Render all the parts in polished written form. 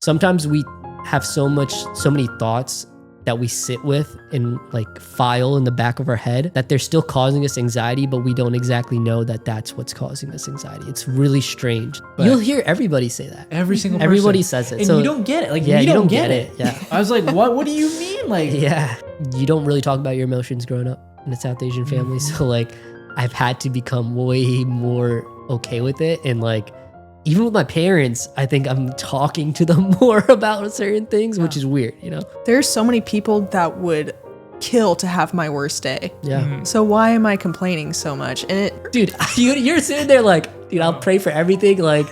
Sometimes we have so many thoughts that we sit with and like file in the back of our head that they're still causing us anxiety, but we don't exactly know that that's what's causing us anxiety. It's really strange. But you'll hear everybody say that. Every single person. Everybody says it. And so, you don't get it. Like, yeah, you don't get it. Yeah. I was like, what do you mean? Like, yeah. You don't really talk about your emotions growing up in a South Asian family. So like I've had to become way more okay with it. And like, even with my parents, I think I'm talking to them more about certain things, which is weird, you know? There's so many people that would kill to have my worst day. Yeah. So why am I complaining so much? And Dude, you're sitting there like, dude, I'll pray for everything. Like,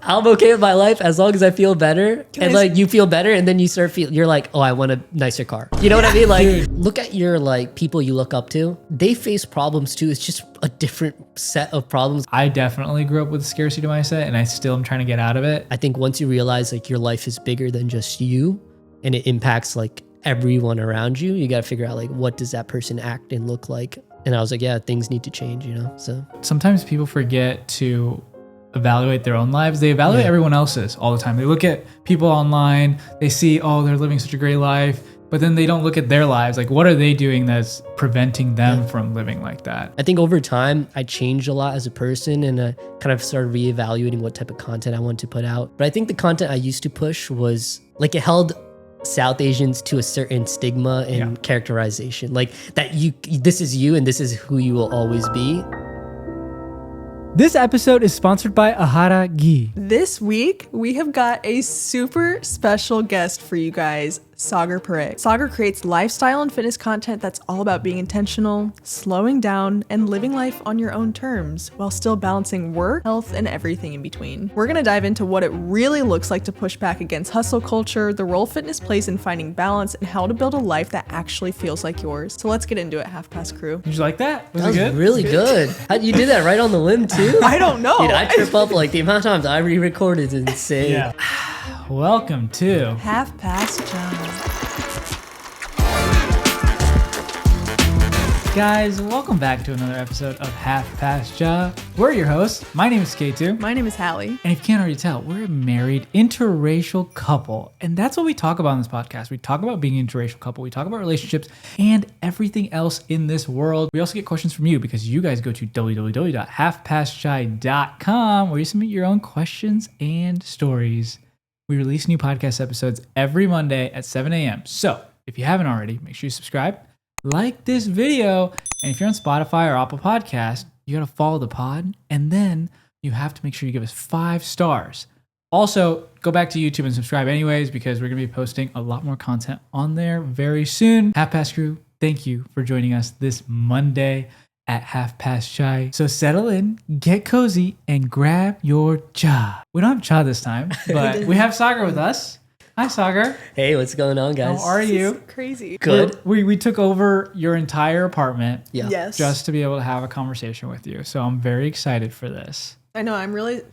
I'm okay with my life as long as I feel better. And like, you feel better, and then you start you're like, oh, I want a nicer car. You know what I mean? Like, look at your like people you look up to. They face problems too. It's just a different set of problems. I definitely grew up with a scarcity mindset, and I still am trying to get out of it. I think once you realize like your life is bigger than just you, and it impacts like everyone around you, you got to figure out like, what does that person act and look like? And I was like, yeah, things need to change, you know? So sometimes people forget to evaluate their own lives. They evaluate everyone else's all the time. They look at people online, they see, oh, they're living such a great life, but then they don't look at their lives. Like, what are they doing that's preventing them from living like that? I think over time, I changed a lot as a person, and I kind of started reevaluating what type of content I wanted to put out. But I think the content I used to push was like, it held South Asians to a certain stigma and characterization. Like that this is you and this is who you will always be. This episode is sponsored by Ahara GHEE. this week, we have got a super special guest for you guys, Sagar Parekh. Sagar creates lifestyle and fitness content that's all about being intentional, slowing down, and living life on your own terms while still balancing work, health, and everything in between. We're gonna dive into what it really looks like to push back against hustle culture, the role fitness plays in finding balance, and how to build a life that actually feels like yours. So let's get into it, Half Past Crew. Did you like that? That was really good. You did that right on the limb too? I don't know. Dude, I trip up like the amount of times I re-recorded is insane. Yeah. Welcome to Half Past John. Guys, welcome back to another episode of Half Past Ja. We're your hosts. My name is K2. My name is Hallie. And if you can't already tell, we're a married interracial couple. And that's what we talk about on this podcast. We talk about being an interracial couple. We talk about relationships and everything else in this world. We also get questions from you because you guys go to www.halfpastjai.com where you submit your own questions and stories. We release new podcast episodes every Monday at 7 a.m. So if you haven't already, make sure you subscribe, like this video, and if you're on Spotify or Apple Podcast, you gotta follow the pod, and then you have to make sure you give us 5 stars. Also, go back to YouTube and subscribe anyways, because we're gonna be posting a lot more content on there very soon. Half Past Crew, thank you for joining us this Monday at Half Past Chai. So settle in, get cozy, and grab your cha. We don't have cha this time, but we have Sagar with us. Hi, Sagar. Hey, what's going on, guys? How are you? This is crazy. Good. We took over your entire apartment Yes. just to be able to have a conversation with you. So I'm very excited for this. I know,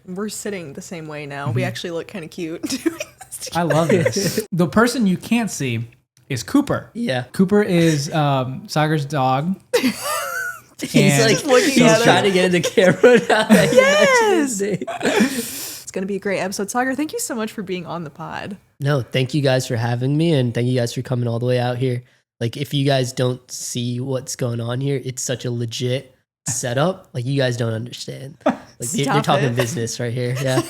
we're sitting the same way now. We actually look kind of cute doing this together. I love this. The person you can't see is Cooper. Yeah. Cooper is Sagar's dog. He's like looking at trying to get in the camera now. Yes! It's going to be a great episode. Sagar, thank you so much for being on the pod. No, thank you guys for having me, and thank you guys for coming all the way out here. Like, if you guys don't see what's going on here, it's such a legit setup. Like, you guys don't understand. Like, you're talking business right here. Yeah.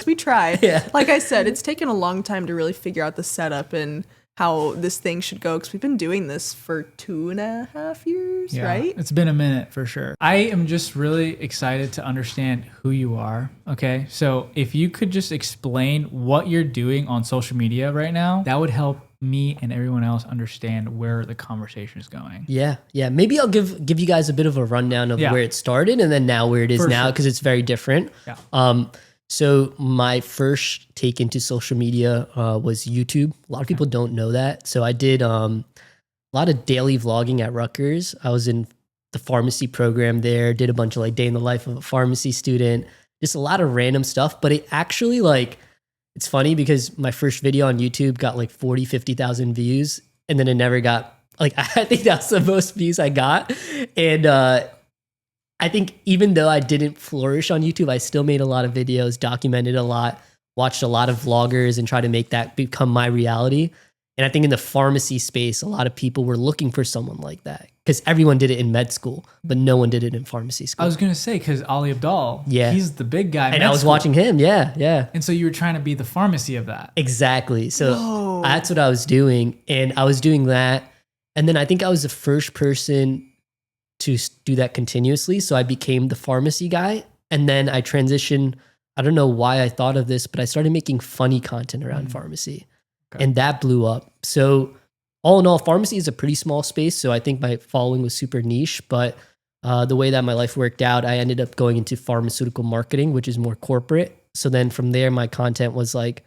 We tried. Yeah. Like I said, it's taken a long time to really figure out the setup and how this thing should go, because we've been doing this for 2.5 years, right? It's been a minute for sure. I am just really excited to understand who you are. Okay. So if you could just explain what you're doing on social media right now, that would help me and everyone else understand where the conversation is going. Yeah. Maybe I'll give you guys a bit of a rundown of where it started and then now where it is now, because it's very different. Yeah. So my first take into social media was YouTube. A lot of people don't know that. So I did a lot of daily vlogging at Rutgers. I was in the pharmacy program there, did a bunch of like day in the life of a pharmacy student, just a lot of random stuff. But it actually it's funny because my first video on YouTube got like 40, 50,000 views. And then it never got, I think that's the most views I got. And I think even though I didn't flourish on YouTube, I still made a lot of videos, documented a lot, watched a lot of vloggers and tried to make that become my reality. And I think in the pharmacy space, a lot of people were looking for someone like that because everyone did it in med school, but no one did it in pharmacy school. I was going to say, because Ali Abdaal, he's the big guy. And I was watching him. Yeah. And so you were trying to be the pharmacy of that. Exactly. So that's what I was doing. And I was doing that. And then I think I was the first person to do that continuously. So I became the pharmacy guy. And then I transitioned. I don't know why I thought of this, but I started making funny content around pharmacy. Okay. And that blew up. So all in all, pharmacy is a pretty small space. So I think my following was super niche, but the way that my life worked out, I ended up going into pharmaceutical marketing, which is more corporate. So then from there, my content was like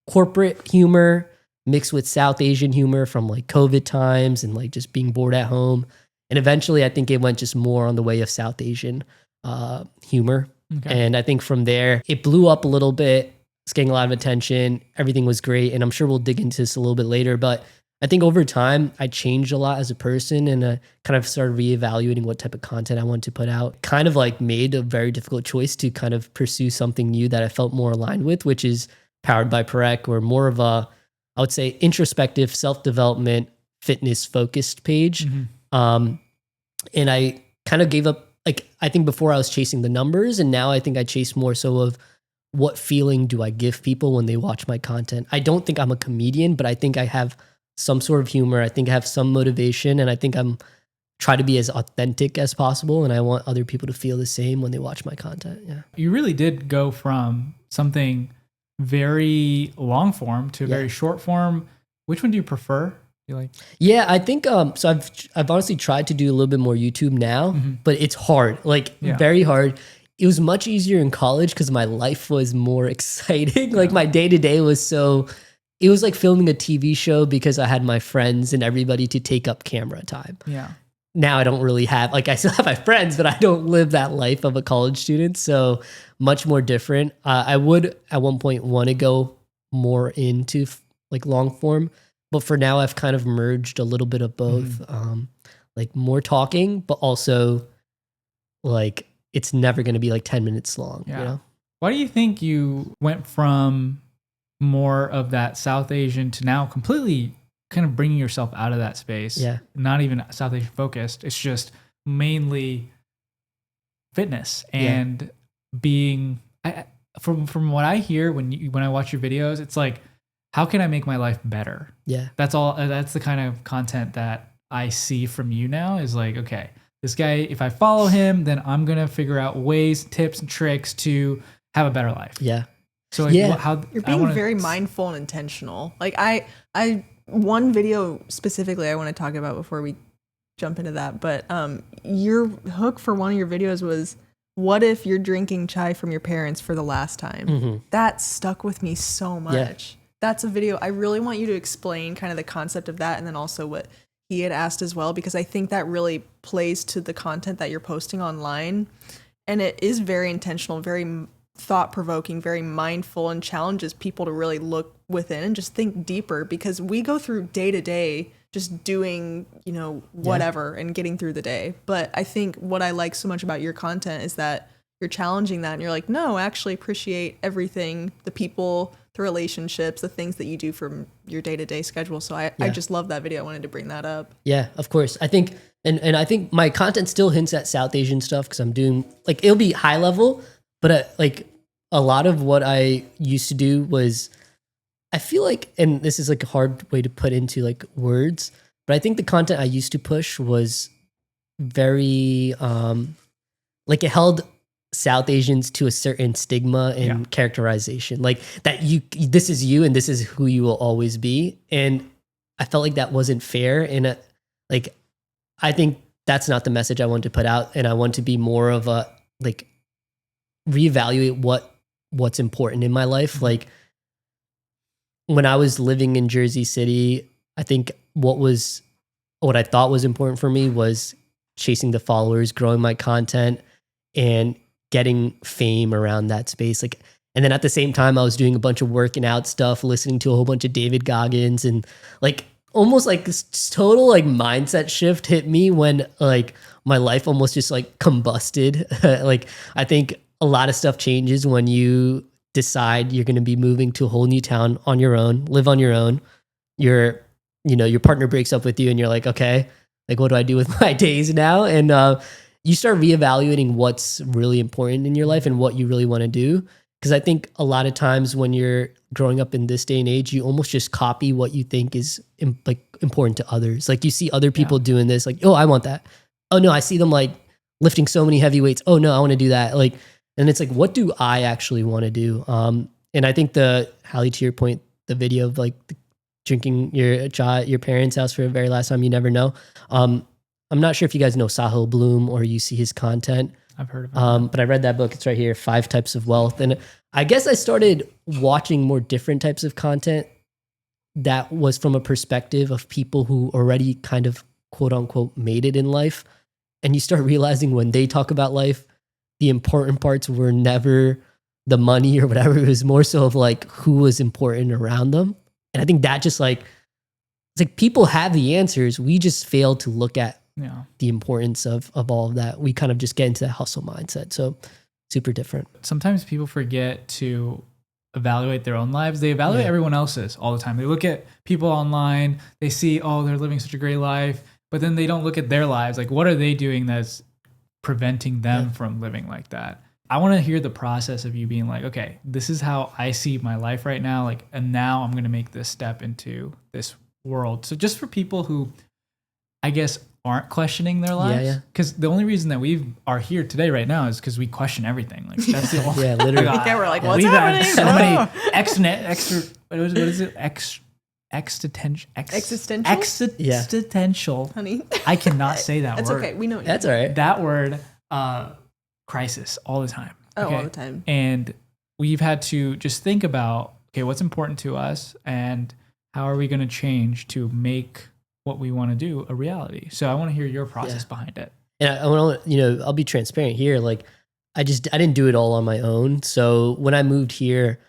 corporate humor mixed with South Asian humor from like COVID times and like just being bored at home. And eventually I think it went just more on the way of South Asian humor. Okay. And I think from there, it blew up a little bit. It's getting a lot of attention. Everything was great. And I'm sure we'll dig into this a little bit later. But I think over time, I changed a lot as a person and kind of started reevaluating what type of content I wanted to put out. Kind of like made a very difficult choice to kind of pursue something new that I felt more aligned with, which is Powered by Parekh, or more of a, I would say, introspective, self-development, fitness-focused page. And I kind of gave up, like, I think before I was chasing the numbers, and now I think I chase more so of what feeling do I give people when they watch my content. I don't think I'm a comedian, but I think I have some sort of humor. I think I have some motivation, and I think I'm try to be as authentic as possible. And I want other people to feel the same when they watch my content. Yeah. You really did go from something very long form to a very short form. Which one do you prefer? You like? Yeah, I think so I've honestly tried to do a little bit more YouTube now, but it's hard. Like very hard. It was much easier in college because my life was more exciting. Like my day-to-day was it was like filming a TV show because I had my friends and everybody to take up camera time. Yeah. Now I don't really have, like I still have my friends, but I don't live that life of a college student. So much more different. I would at one point want to go more into like long form, but for now I've kind of merged a little bit of both. Like more talking, but also like it's never going to be like 10 minutes long. Yeah. You know? Why do you think you went from more of that South Asian to now completely kind of bringing yourself out of that space? Yeah. Not even South Asian focused. It's just mainly fitness and being, from what I hear when I watch your videos, it's like, how can I make my life better? Yeah. That's all. That's the kind of content that I see from you now is like, okay, this guy, if I follow him, then I'm going to figure out ways, tips, and tricks to have a better life. Yeah. So like, how you're being very mindful and intentional. Like I one video specifically I want to talk about before we jump into that, but your hook for one of your videos was, what if you're drinking chai from your parents for the last time? That stuck with me so much. That's a video. I really want you to explain kind of the concept of that, and then also what he had asked as well, because I think that really plays to the content that you're posting online. And it is very intentional, very thought-provoking, very mindful, and challenges people to really look within and just think deeper, because we go through day-to-day just doing, whatever and getting through the day. But I think what I like so much about your content is that you're challenging that, and you're like, no, actually appreciate everything, the people, the relationships, the things that you do from your day-to-day schedule. So I just love that video. I wanted to bring that up. Yeah, of course. I think, and I think my content still hints at South Asian stuff because I'm doing, like, it'll be high level, but like a lot of what I used to do was, I feel like, and this is like a hard way to put into like words, but I think the content I used to push was very, like it held South Asians to a certain stigma and characterization, like that this is you and this is who you will always be. And I felt like that wasn't fair. And like, I think that's not the message I want to put out. And I want to be more of a, like, reevaluate what's important in my life. Like when I was living in Jersey City, I think what I thought was important for me was chasing the followers, growing my content, and getting fame around that space. Like, and then at the same time, I was doing a bunch of working out stuff, listening to a whole bunch of David Goggins, and like almost like this total like mindset shift hit me when like my life almost just like combusted. Like I think a lot of stuff changes when you decide you're going to be moving to a whole new town on your own, live on your own. Your partner breaks up with you and you're like, okay, like what do I do with my days now? And you start reevaluating what's really important in your life and what you really want to do. Because I think a lot of times when you're growing up in this day and age, you almost just copy what you think is important to others. Like you see other people doing this, like, oh, I want that. Oh no, I see them like lifting so many heavy weights. Oh no, I want to do that. Like, and it's like, what do I actually want to do? And I think Hallie, to your point, the video of like drinking your chai at your parents' house for the very last time, you never know. I'm not sure if you guys know Sahil Bloom or you see his content. I've heard of it. But I read that book. It's right here, 5 Types of Wealth. And I guess I started watching more different types of content that was from a perspective of people who already kind of quote unquote made it in life. And you start realizing when they talk about life, the important parts were never the money or whatever. It was more so of like who was important around them. And I think that just like, it's like people have the answers. We just fail to look at the importance of all of that. We kind of just get into that hustle mindset. So super different. Sometimes people forget to evaluate their own lives. They evaluate everyone else's all the time. They look at people online. They see, oh, they're living such a great life. But then they don't look at their lives. Like, what are they doing that's preventing them from living like that? I want to hear the process of you being like, okay, this is how I see my life right now. Like, and now I'm going to make this step into this world. So just for people who, I guess, aren't questioning their lives, because the only reason that we are here today right now is because we question everything. Like that's the only, literally. We're like, what's we've happening? had so many existential. Honey, I cannot say that it's word. okay. We know what That's all right. That word, crisis, all the time. all the time. And we've had to just think about, okay, what's important to us and how are we going to change to make what we want to do a reality? So I want to hear your process behind it. And I want to, I'll be transparent here. Like I didn't do it all on my own. So when I moved here,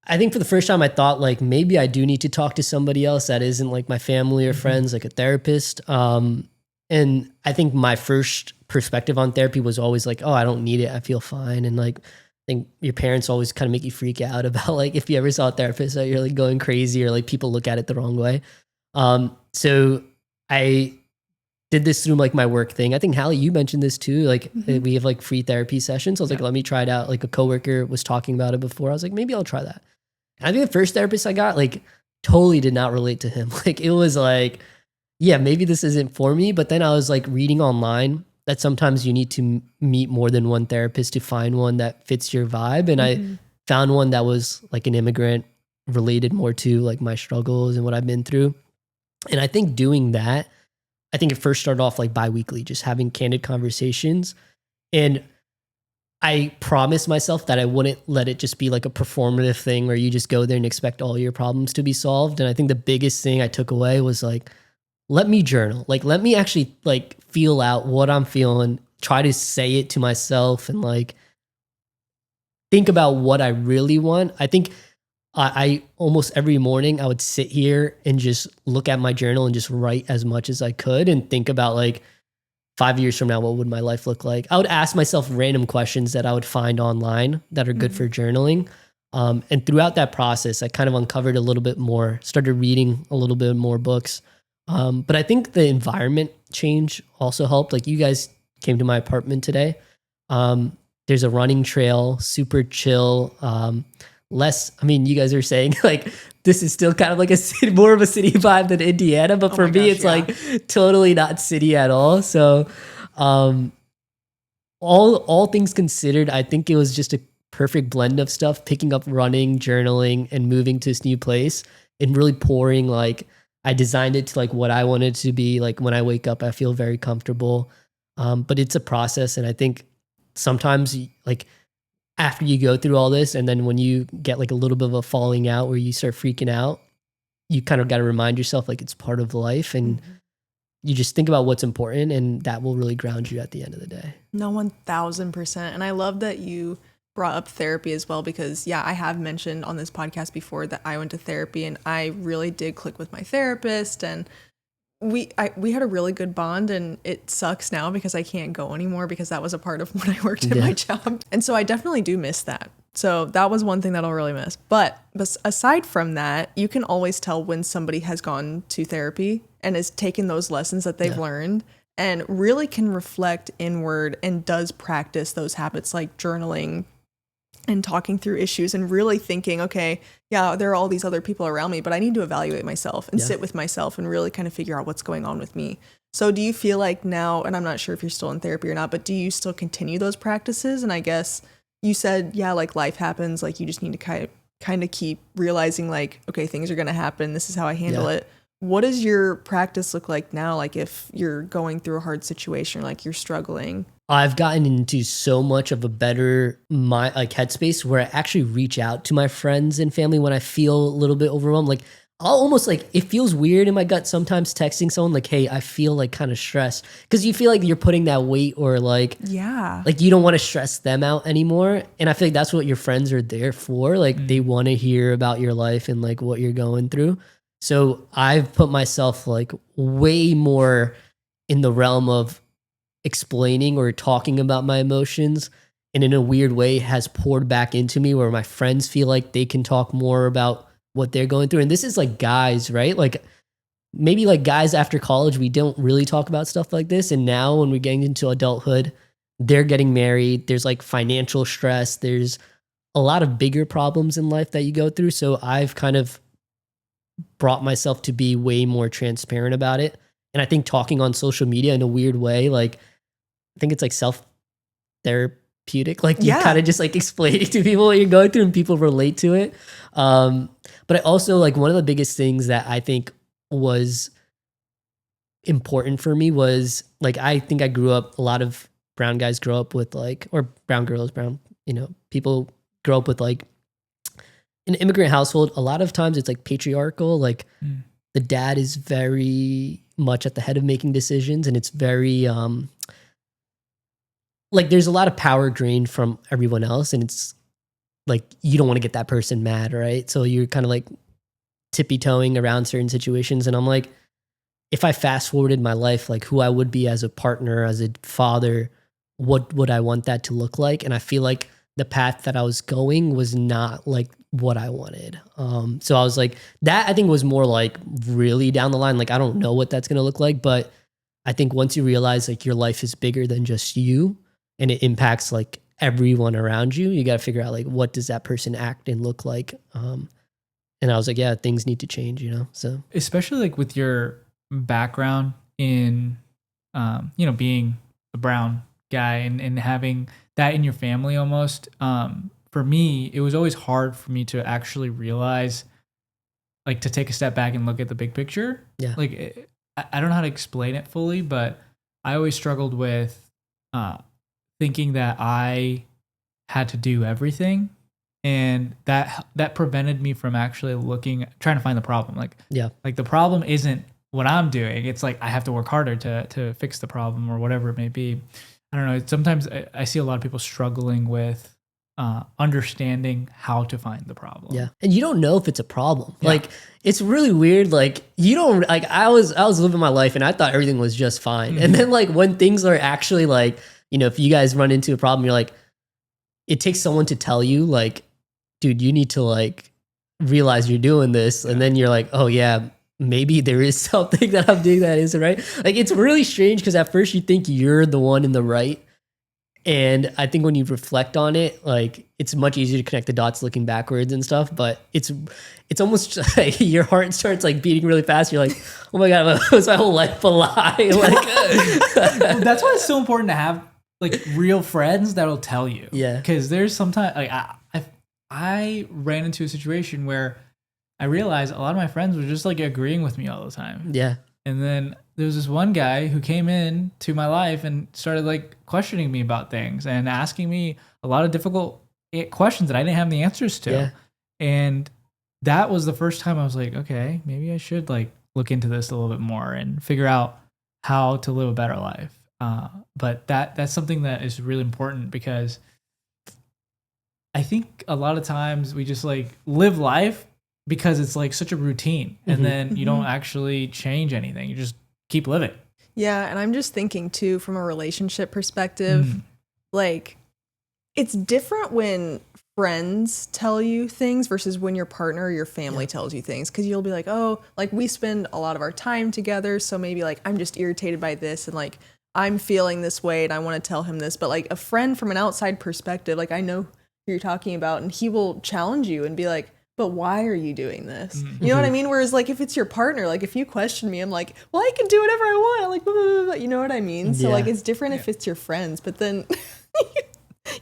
I think for the first time I thought like, maybe I do need to talk to somebody else that isn't like my family or friends, like a therapist. And I think my first perspective on therapy was always like, oh, I don't need it. I feel fine. And like, I think your parents always kind of make you freak out about like, if you ever saw a therapist that you're like going crazy or like people look at it the wrong way. So I did this through like my work thing. I think Hallie, you mentioned this too. Like we have like free therapy sessions. I was like, let me try it out. Like a coworker was talking about it before. I was like, maybe I'll try that. And I think the first therapist I got like totally did not relate to him. Like it was like, yeah, maybe this isn't for me. But then I was like reading online that sometimes you need to meet more than one therapist to find one that fits your vibe. And I found one that was like an immigrant, related more to like my struggles and what I've been through. And I think doing that, I think it first started off like bi-weekly, just having candid conversations. And I promised myself that I wouldn't let it just be like a performative thing where you just go there and expect all your problems to be solved. And I think the biggest thing I took away was like, let me journal. Like, let me actually like feel out what I'm feeling, try to say it to myself and like think about what I really want. I think I almost every morning I would sit here and just look at my journal and just write as much as I could and think about like 5 years from now, what would my life look like? I would ask myself random questions that I would find online that are good for journaling. And throughout that process, I kind of uncovered a little bit more, started reading a little bit more books. But I think the environment change also helped. Like you guys came to my apartment today. There's a running trail, super chill. You guys are saying like this is still kind of like a city, more of a city vibe than Indiana, but for me, it's like totally not city at all. So, all things considered, I think it was just a perfect blend of stuff, picking up running, journaling, and moving to this new place and really pouring. Like I designed it to like what I wanted it to be. Like when I wake up, I feel very comfortable. But it's a process. And I think sometimes like after you go through all this, and then when you get like a little bit of a falling out where you start freaking out, you kind of got to remind yourself like it's part of life and you just think about what's important and that will really ground you at the end of the day. No, 1000%. And I love that you brought up therapy as well, because I have mentioned on this podcast before that I went to therapy and I really did click with my therapist, and we had a really good bond, and it sucks now because I can't go anymore because that was a part of when I worked at my job. And so I definitely do miss that. So that was one thing that I'll really miss. But aside from that, you can always tell when somebody has gone to therapy and has taken those lessons that they've learned and really can reflect inward and does practice those habits like journaling and talking through issues and really thinking, okay, yeah, there are all these other people around me, but I need to evaluate myself and sit with myself and really kind of figure out what's going on with me. So do you feel like now, and I'm not sure if you're still in therapy or not, but do you still continue those practices? And I guess you said, yeah, like life happens, like you just need to kind of keep realizing like, okay, things are going to happen. This is how I handle it. What does your practice look like now? Like if you're going through a hard situation, like you're struggling? I've gotten into so much of a better headspace where I actually reach out to my friends and family when I feel a little bit overwhelmed. Like I'll almost like, it feels weird in my gut sometimes texting someone like, hey, I feel like kind of stressed, because you feel like you're putting that weight or like you don't want to stress them out anymore. And I feel like that's what your friends are there for. Like they want to hear about your life and like what you're going through. So I've put myself like way more in the realm of explaining or talking about my emotions, and in a weird way has poured back into me where my friends feel like they can talk more about what they're going through. And this is like guys, right? Like maybe like guys after college, we don't really talk about stuff like this. And now when we're getting into adulthood, they're getting married. There's like financial stress. There's a lot of bigger problems in life that you go through. So I've kind of brought myself to be way more transparent about it. And I think talking on social media in a weird way, like I think it's like self-therapeutic. Like you kind of just like explaining to people what you're going through and people relate to it. But I also like one of the biggest things that I think was important for me was like, I think I grew up, a lot of brown guys grow up with like, or brown girls, people grow up with like an immigrant household. A lot of times it's like patriarchal, like the dad is very much at the head of making decisions, and it's very, like there's a lot of power drained from everyone else, and it's like you don't want to get that person mad, right? So you're kind of like tippy-toeing around certain situations. And I'm like, if I fast forwarded my life, like who I would be as a partner, as a father, what would I want that to look like? And I feel like the path that I was going was not like what I wanted. So I was like, that I think was more like really down the line. Like, I don't know what that's going to look like, but I think once you realize like your life is bigger than just you and it impacts like everyone around you, you got to figure out like, what does that person act and look like? And I was like, yeah, things need to change, so. Especially like with your background in, being a brown guy and having that in your family almost, for me, it was always hard for me to actually realize, like to take a step back and look at the big picture. Yeah. Like, I don't know how to explain it fully, but I always struggled with thinking that I had to do everything. And that prevented me from actually trying to find the problem. Like the problem isn't what I'm doing. It's like I have to work harder to fix the problem or whatever it may be. I don't know. Sometimes I see a lot of people struggling with understanding how to find the problem. Yeah. And you don't know if it's a problem. Yeah. Like it's really weird. Like you don't like, I was living my life and I thought everything was just fine. Mm-hmm. And then like when things are actually like, if you guys run into a problem, you're like, it takes someone to tell you like, dude, you need to like realize you're doing this. Yeah. And then you're like, oh yeah, maybe there is something that I'm doing that isn't right. Like it's really strange because at first you think you're the one in the right. And I think when you reflect on it, like it's much easier to connect the dots looking backwards and stuff. But it's almost like your heart starts like beating really fast. You're like, oh my God, was my whole life a lie? Well, that's why it's so important to have like real friends that'll tell you. Yeah. Because there's sometimes like I ran into a situation where I realized a lot of my friends were just like agreeing with me all the time. Yeah. And then there was this one guy who came in to my life and started like questioning me about things and asking me a lot of difficult questions that I didn't have the answers to. Yeah. And that was the first time I was like, okay, maybe I should like look into this a little bit more and figure out how to live a better life. But that's something that is really important because I think a lot of times we just like live life because it's like such a routine and then you don't actually change anything. You just keep living. Yeah. And I'm just thinking too, from a relationship perspective, like it's different when friends tell you things versus when your partner or your family tells you things. Because you'll be like, oh, like we spend a lot of our time together, so maybe like I'm just irritated by this and like I'm feeling this way and I want to tell him this. But like a friend from an outside perspective, like I know who you're talking about, and he will challenge you and be like, but why are you doing this? You know what I mean? Whereas like if it's your partner, like if you question me, I'm like, well, I can do whatever I want. Like, blah, blah, blah, blah. You know what I mean? So like it's different if it's your friends, but then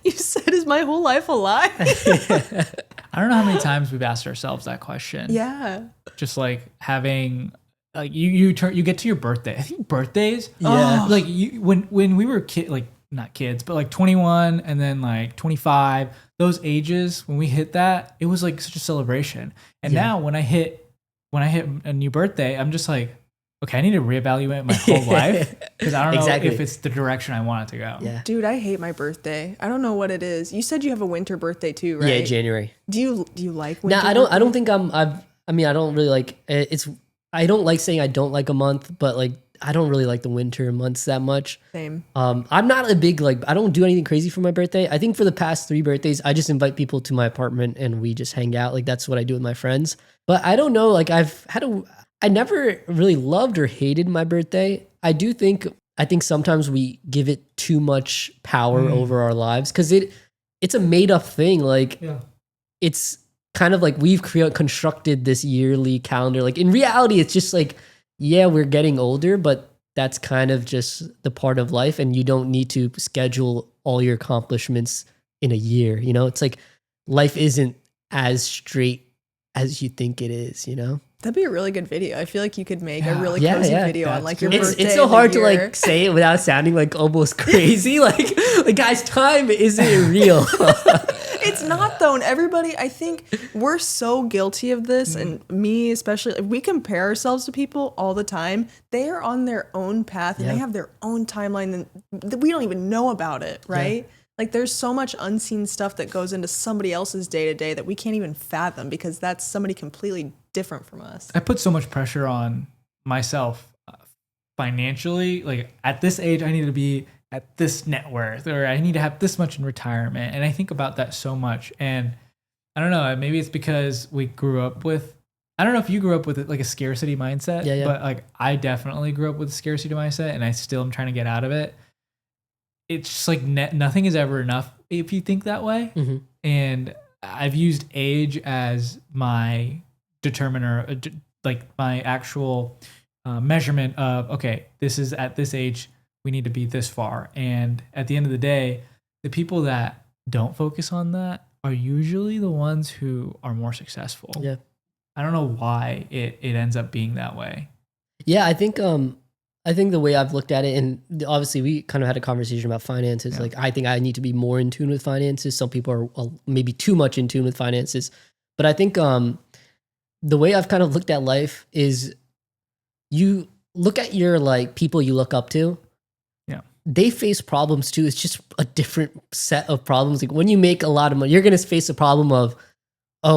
you said, is my whole life a lie? I don't know how many times we've asked ourselves that question. Yeah. Just like having like you get to your birthday. I think birthdays. Yeah. Like when we were like not kids, but like 21 and then like 25, those ages, when we hit that, it was like such a celebration. And now when I hit a new birthday, I'm just like, okay, I need to reevaluate my whole life because I don't know if it's the direction I want it to go. Yeah. Dude, I hate my birthday. I don't know what it is. You said you have a winter birthday too, right? Yeah, January. Do you like winter? No, I don't think I mean, I don't really like it's. I don't like saying I don't like a month, but like I don't really like the winter months that much. Same. I'm not a big like. I don't do anything crazy for my birthday. I think for the past 3 birthdays, I just invite people to my apartment and we just hang out. Like that's what I do with my friends. But I don't know. Like I never really loved or hated my birthday. I think sometimes we give it too much power over our lives because it's a made up thing. Like it's kind of like we've constructed this yearly calendar. Like in reality, it's just like, yeah, we're getting older, but that's kind of just the part of life. And you don't need to schedule all your accomplishments in a year. You know, it's like life isn't as straight as you think it is, you know? That'd be a really good video. I feel like you could make a really cozy video on like your birthday. It's so hard to like say it without sounding like almost crazy. like guys, time isn't real. It's not though. And everybody, I think we're so guilty of this. And me especially, we compare ourselves to people all the time. They are on their own path and they have their own timeline that we don't even know about it, right? Yeah. Like there's so much unseen stuff that goes into somebody else's day to day that we can't even fathom because that's somebody completely different from us. I put so much pressure on myself financially. Like at this age, I need to be at this net worth or I need to have this much in retirement. And I think about that so much. And I don't know, maybe it's because we grew up with, I don't know if you grew up with like a scarcity mindset, but like I definitely grew up with a scarcity mindset and I still am trying to get out of it. It's just like nothing is ever enough if you think that way. Mm-hmm. And I've used age as my determiner, like my actual measurement of, okay, this is at this age, we need to be this far. And at the end of the day, the people that don't focus on that are usually the ones who are more successful. Yeah. I don't know why it ends up being that way. Yeah, I think the way I've looked at it, and obviously we kind of had a conversation about finances. Like I think I need to be more in tune with finances. Some people are maybe too much in tune with finances. But I think the way I've kind of looked at life is you look at your like people you look up to. Yeah. They face problems too. It's just a different set of problems. Like when you make a lot of money, you're going to face a problem of, I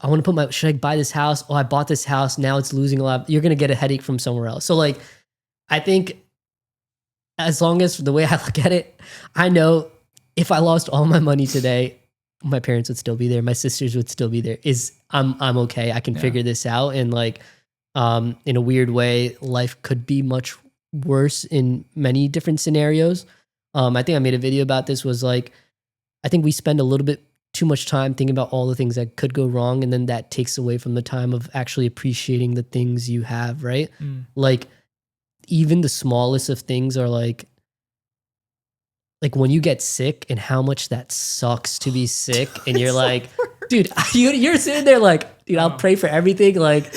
want to should I buy this house? Oh, I bought this house. Now it's losing a lot. You're going to get a headache from somewhere else. So like, I think as long as the way I look at it, I know if I lost all my money today, my parents would still be there. My sisters would still be there. I'm okay. I can figure this out. And like, in a weird way, life could be much worse in many different scenarios. I think I made a video about this was like, I think we spend a little bit too much time thinking about all the things that could go wrong. And then that takes away from the time of actually appreciating the things you have, right? Like, even the smallest of things are like when you get sick and how much that sucks to be sick and you're like, dude, you're sitting there like, dude, I'll pray for everything. Like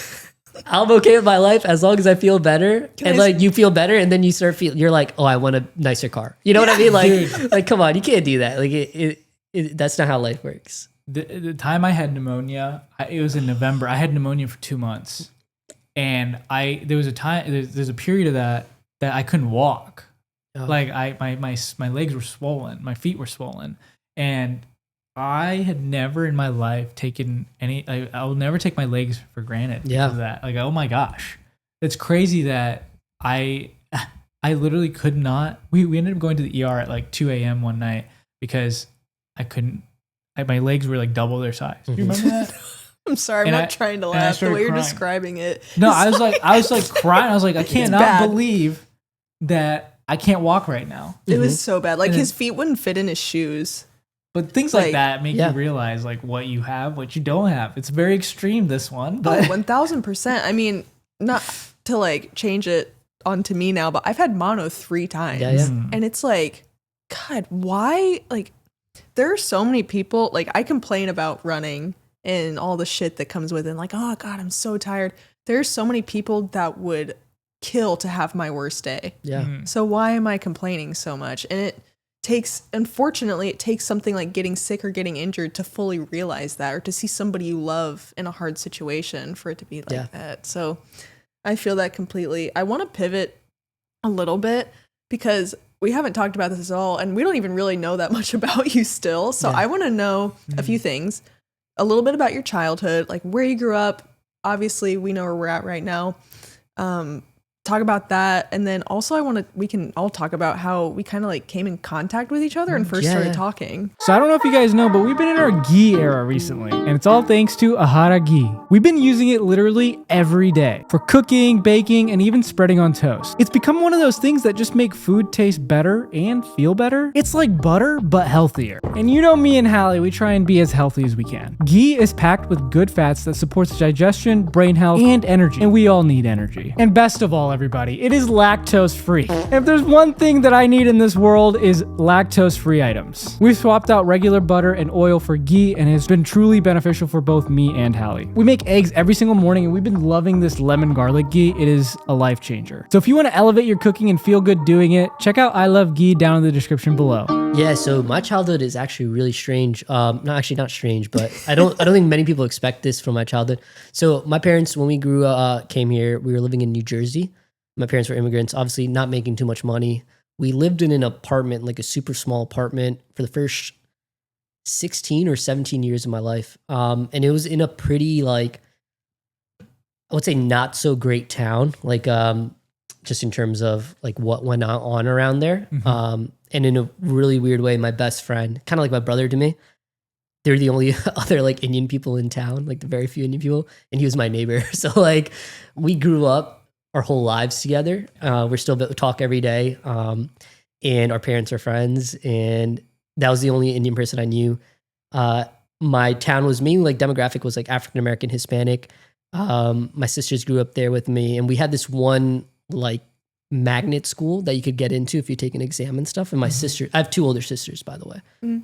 I'm okay with my life as long as I feel better. Like you feel better and then you start you're like, oh, I want a nicer car. You know what I mean? Like, come on, you can't do that. Like that's not how life works. The time I had pneumonia, it was in November. I had pneumonia for 2 months. And there was a time, there's a period of that I couldn't walk. Oh. Like my legs were swollen, my feet were swollen. And I had never in my life taken I will never take my legs for granted because of that. Like, oh my gosh. It's crazy that I literally could not, we ended up going to the ER at like 2 a.m. one night because I my legs were like double their size. Do you remember that? I'm sorry, I'm And not trying to and I laugh. The started way you're crying. describing it. No, I was like crying. I was like, I cannot bad. believe that I can't walk right now. It was so bad. Like And his feet wouldn't fit in his shoes. But things like Like, that make yeah. you realize like what you have, what you don't have. It's very extreme, this one. Oh, But 1000%. I mean, not to like change it onto me now, but I've had mono 3 times. Yeah, yeah. And it's like, God, why? Like, there are so many people, like, I complain about running and all the shit that comes with it. Like, oh, God, I'm so tired. There's so many people that would kill to have my worst day. Yeah. So why am I complaining so much? And it takes, unfortunately, it takes something like getting sick or getting injured to fully realize that, or to see somebody you love in a hard situation for it to be like that. So I feel that completely. I want to pivot a little bit because we haven't talked about this at all, and we don't even really know that much about you still. So I want to know a few things, a little bit about your childhood, like where you grew up. Obviously, we know where we're at right now. Talk about that, and then also we can all talk about how we kind of like came in contact with each other and first started talking. So I don't know if you guys know, but we've been in our GHEE era recently, and it's all thanks to Ahara GHEE. We've been using it literally every day for cooking, baking, and even spreading on toast. It's become one of those things that just make food taste better and feel better. It's like butter, but healthier. And you know me and Hallie, we try and be as healthy as we can. GHEE is packed with good fats that supports digestion, brain health, and energy. And we all need energy. And best of all, everybody, it is lactose free. If there's one thing that I need in this world is lactose free items. We've swapped out regular butter and oil for GHEE, and it's been truly beneficial for both me and Hallie. We make eggs every single morning, and we've been loving this lemon garlic GHEE. It is a life changer. So if you want to elevate your cooking and feel good doing it, check out I Love GHEE down in the description below. Yeah, so my childhood is actually really strange. Not strange, but I don't think many people expect this from my childhood. So my parents, when we came here, we were living in New Jersey. My parents were immigrants, obviously not making too much money. We lived in an apartment, like a super small apartment, for the first 16 or 17 years of my life. And it was in a pretty, like, I would say not so great town, like just in terms of like what went on around there. And in a really weird way, my best friend, kind of like my brother to me, they're the only other like Indian people in town, like the very few Indian people, and he was my neighbor. So like we grew up our whole lives together. We're still talk every day, and our parents are friends, and that was the only Indian person I knew. My town was mainly like demographic was like African American, Hispanic. My sisters grew up there with me, and we had this one like magnet school that you could get into if you take an exam and stuff. And my sister, I have 2 older sisters, by the way.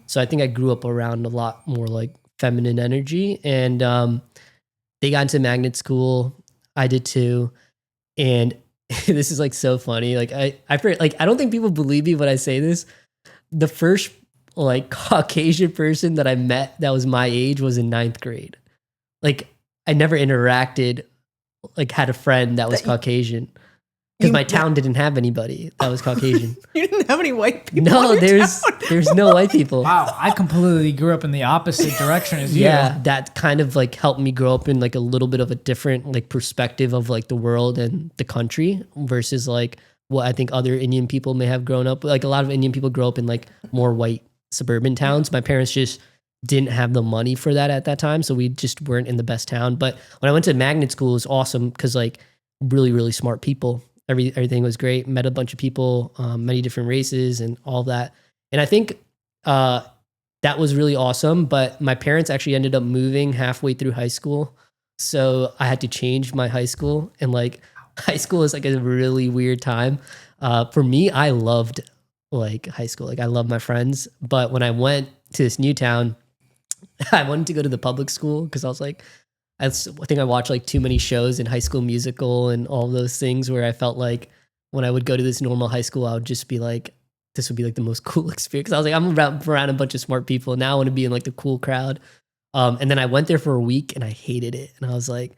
So I think I grew up around a lot more like feminine energy, and they got into magnet school. I did too. And this is like so funny. Like I don't think people believe me when I say this. The first like Caucasian person that I met that was my age was in 9th grade. Like I never interacted, like had a friend that was Caucasian. Because my town didn't have anybody that was Caucasian. You didn't have any white people. No, in your town? there's no white people. Wow, I completely grew up in the opposite direction as you. Yeah, that kind of like helped me grow up in like a little bit of a different like perspective of like the world and the country versus like what I think other Indian people may have grown up. Like a lot of Indian people grow up in like more white suburban towns. My parents just didn't have the money for that at that time, so we just weren't in the best town. But when I went to magnet school, it was awesome because like really, really smart people. Everything was great. Met a bunch of people, many different races and all that. And I think that was really awesome. But my parents actually ended up moving halfway through high school. So I had to change my high school. And like high school is like a really weird time. For me, I loved like high school. Like I love my friends. But when I went to this new town, I wanted to go to the public school because I was like, I think I watched like too many shows in High School Musical and all those things where I felt like when I would go to this normal high school, I would just be like, this would be like the most cool experience. I was like, I'm around a bunch of smart people. Now I want to be in like the cool crowd. And then I went there for a week and I hated it. And I was like,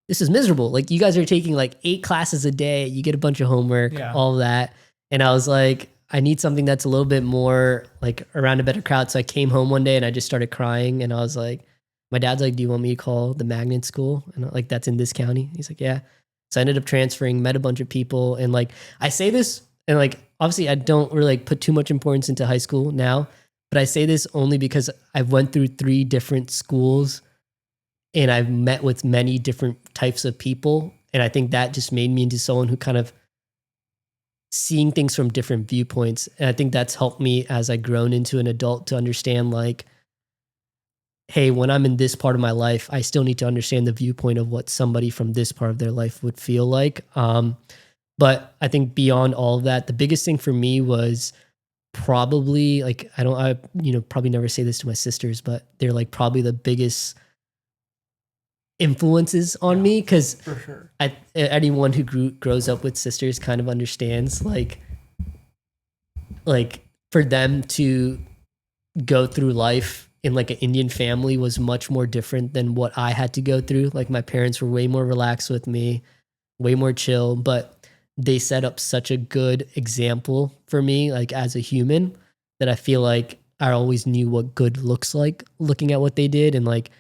this is miserable. Like you guys are taking like 8 classes a day. You get a bunch of homework, all that. And I was like, I need something that's a little bit more like around a better crowd. So I came home one day and I just started crying. And I was like, my dad's like, do you want me to call the magnet school? And I'm like, that's in this county. He's like, yeah. So I ended up transferring, met a bunch of people. And like, I say this and like, obviously I don't really like put too much importance into high school now, But I say this only because I've went through 3 different schools and I've met with many different types of people. And I think that just made me into someone who kind of seeing things from different viewpoints. And I think that's helped me as I've grown into an adult to understand like, hey, when I'm in this part of my life, I still need to understand the viewpoint of what somebody from this part of their life would feel like. But I think beyond all of that, the biggest thing for me was probably like, I probably never say this to my sisters, but they're like probably the biggest influences on me, because For sure. anyone who grows up with sisters kind of understands like for them to go through life in like an Indian family was much more different than what I had to go through. Like my parents were way more relaxed with me, way more chill, but they set up such a good example for me, like as a human, that I feel like I always knew what good looks like looking at what they did. And like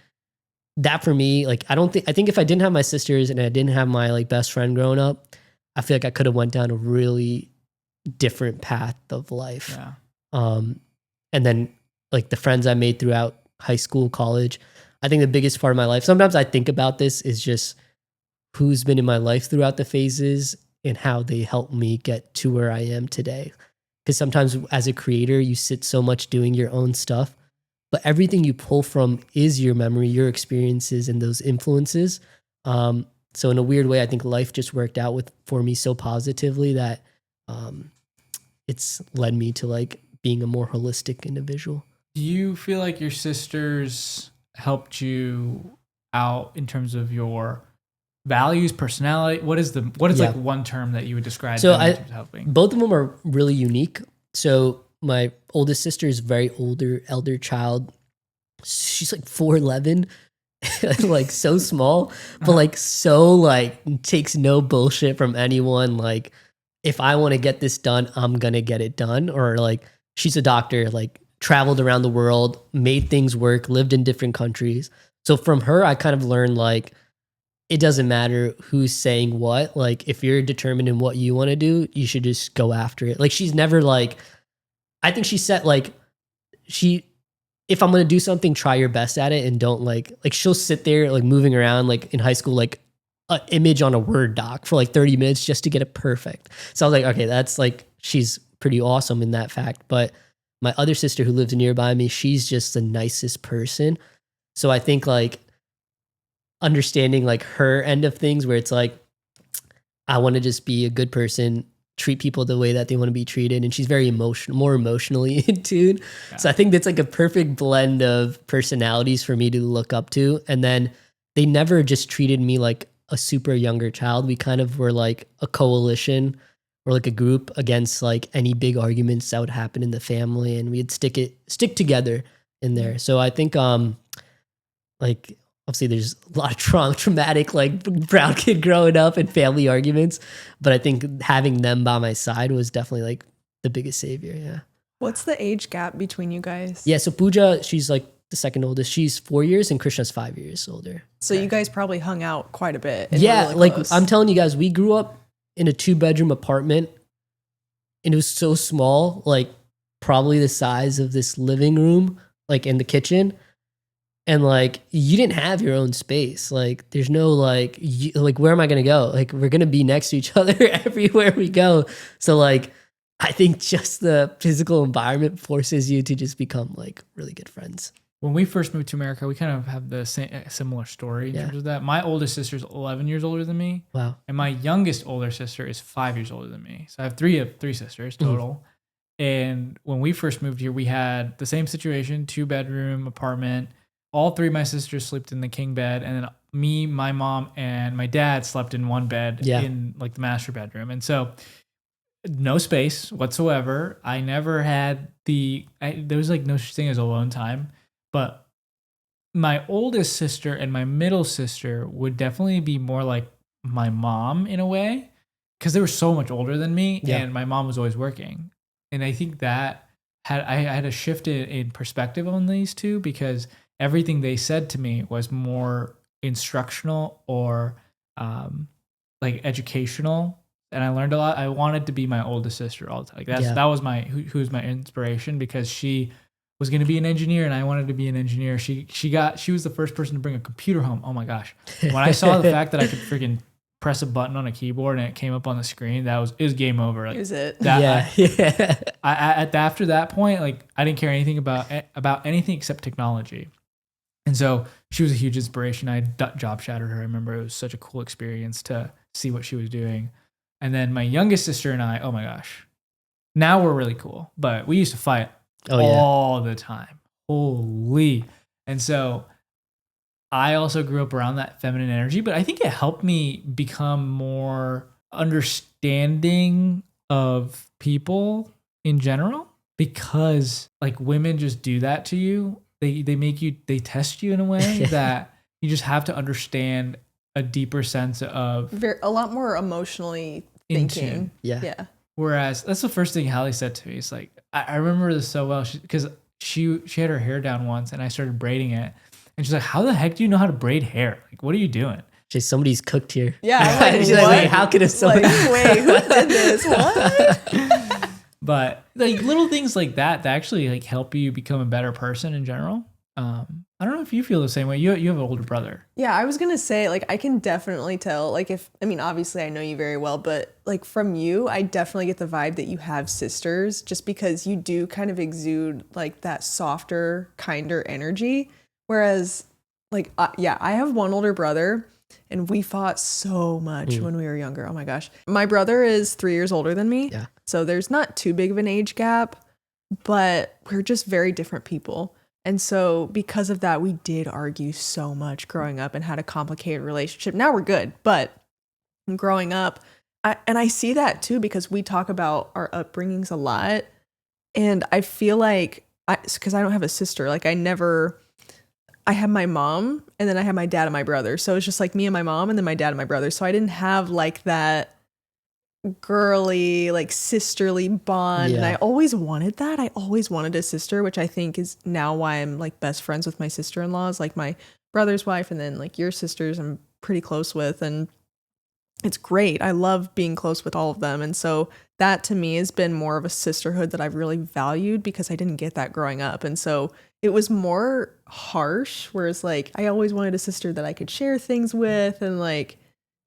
that for me, like I think if I didn't have my sisters and I didn't have my like best friend growing up, I feel like I could have went down a really different path of life. Yeah. And then like the friends I made throughout high school, college, I think the biggest part of my life, sometimes I think about this, is just who's been in my life throughout the phases and how they helped me get to where I am today. Because sometimes as a creator, you sit so much doing your own stuff, but everything you pull from is your memory, your experiences, and those influences. So in a weird way, I think life just worked out for me so positively that it's led me to like being a more holistic individual. Do you feel like your sisters helped you out in terms of your values, personality? What is like one term that you would describe them in terms of helping? Both of them are really unique. So my oldest sister is very elder child. She's like 4'11", like so small, but like so like takes no bullshit from anyone. Like if I want to get this done, I'm gonna get it done. Or like she's a doctor, like traveled around the world, made things work, lived in different countries. So from her, I kind of learned like it doesn't matter who's saying what. Like if you're determined in what you want to do, you should just go after it. Like she's never like, I think she said like if I'm going to do something, try your best at it, and don't like she'll sit there like moving around like in high school, like an image on a Word doc for like 30 minutes just to get it perfect. So I was like, okay, that's like, she's pretty awesome in that fact. But my other sister who lives nearby me, she's just the nicest person. So I think like understanding like her end of things, where it's like, I want to just be a good person, treat people the way that they want to be treated. And she's very more emotionally in tune. Yeah. So I think that's like a perfect blend of personalities for me to look up to. And then they never just treated me like a super younger child. We kind of were like a coalition or like a group against like any big arguments that would happen in the family. And we'd stick together in there. So I think, like, obviously there's a lot of traumatic, like brown kid growing up and family arguments, but I think having them by my side was definitely like the biggest savior. Yeah. What's the age gap between you guys? Yeah. So Pooja, she's like the second oldest. She's 4 years and Krishna's 5 years older. So you guys probably hung out quite a bit. Yeah. Really like I'm telling you guys, we grew up in a 2-bedroom apartment and it was so small, like probably the size of this living room, like in the kitchen. And like, you didn't have your own space. Like there's no like, where am I going to go? Like we're going to be next to each other everywhere we go. So like, I think just the physical environment forces you to just become like really good friends. When we first moved to America, we kind of have the similar story in terms of that. My oldest sister is 11 years older than me. Wow. And my youngest older sister is 5 years older than me. So I have three sisters total. Mm-hmm. And when we first moved here, we had the same situation, 2-bedroom apartment. All 3 of my sisters slept in the king bed. And then me, my mom, and my dad slept in one bed in like the master bedroom. And so no space whatsoever. I never had there was like no such thing as alone time. But my oldest sister and my middle sister would definitely be more like my mom in a way, because they were so much older than me, and my mom was always working. And I think that I had a shift in perspective on these two, because everything they said to me was more instructional or like educational, and I learned a lot. I wanted to be my oldest sister all the time. Like that was who's my inspiration, because she was going to be an engineer and I wanted to be an engineer. She was the first person to bring a computer home. Oh my gosh. When I saw the fact that I could freaking press a button on a keyboard and it came up on the screen, it was game over. Like, Is it? After that point, like I didn't care anything about anything except technology. And so she was a huge inspiration. I job shadowed her. I remember it was such a cool experience to see what she was doing. And then my youngest sister and I, oh my gosh, now we're really cool, but we used to fight all the time. Holy. And so I also grew up around that feminine energy, but I think it helped me become more understanding of people in general, because like women just do that to you. They test you in a way that you just have to understand a deeper sense of a lot more emotionally thinking. Yeah. Whereas that's the first thing Hallie said to me. It's like, I remember this so well because she had her hair down once and I started braiding it. And she's like, how the heck do you know how to braid hair? Like, what are you doing? Just somebody's cooked here. Yeah. I'm like, she's like, how could have somebody? Like, wait, who did this? What? But like little things like that actually like help you become a better person in general. I don't know if you feel the same way. You have an older brother. Yeah, I was gonna say, like, I can definitely tell, like, obviously I know you very well, but like from you, I definitely get the vibe that you have sisters, just because you do kind of exude like that softer, kinder energy. Whereas, like, I have one older brother, and we fought so much when we were younger. Oh my gosh. My brother is 3 years older than me. Yeah. So there's not too big of an age gap, but we're just very different people. And so because of that, we did argue so much growing up and had a complicated relationship. Now we're good, but growing up, I see that too, because we talk about our upbringings a lot. And I feel like, because I don't have a sister, like I have my mom and then I have my dad and my brother. So it's just like me and my mom and then my dad and my brother. So I didn't have like that girly, like sisterly bond. And I always wanted that. I always wanted a sister, which I think is now why I'm like best friends with my sister-in-laws, like my brother's wife, and then like your sisters I'm pretty close with. And it's great. I love being close with all of them. And so that to me has been more of a sisterhood that I've really valued, because I didn't get that growing up. And so it was more harsh, whereas like I always wanted a sister that I could share things with and like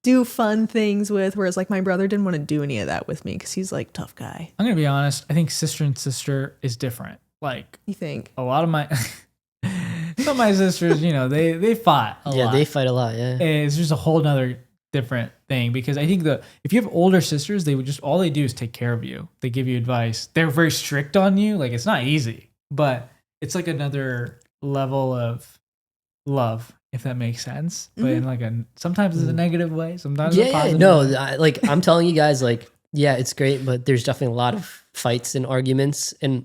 do fun things with, whereas like my brother didn't want to do any of that with me because he's like tough guy. I'm gonna be honest, I think sister and sister is different. Like, You think? a lot of my some of my sisters, they fought a lot. Yeah, they fight a lot. Yeah. It's just a whole nother different thing, because I think if you have older sisters, they would just, all they do is take care of you. They give you advice. They're very strict on you. Like, it's not easy, but it's like another level of love, if that makes sense. But in like sometimes it's a negative way, sometimes a positive way. I'm telling you guys, like, yeah, it's great, but there's definitely a lot of fights and arguments, and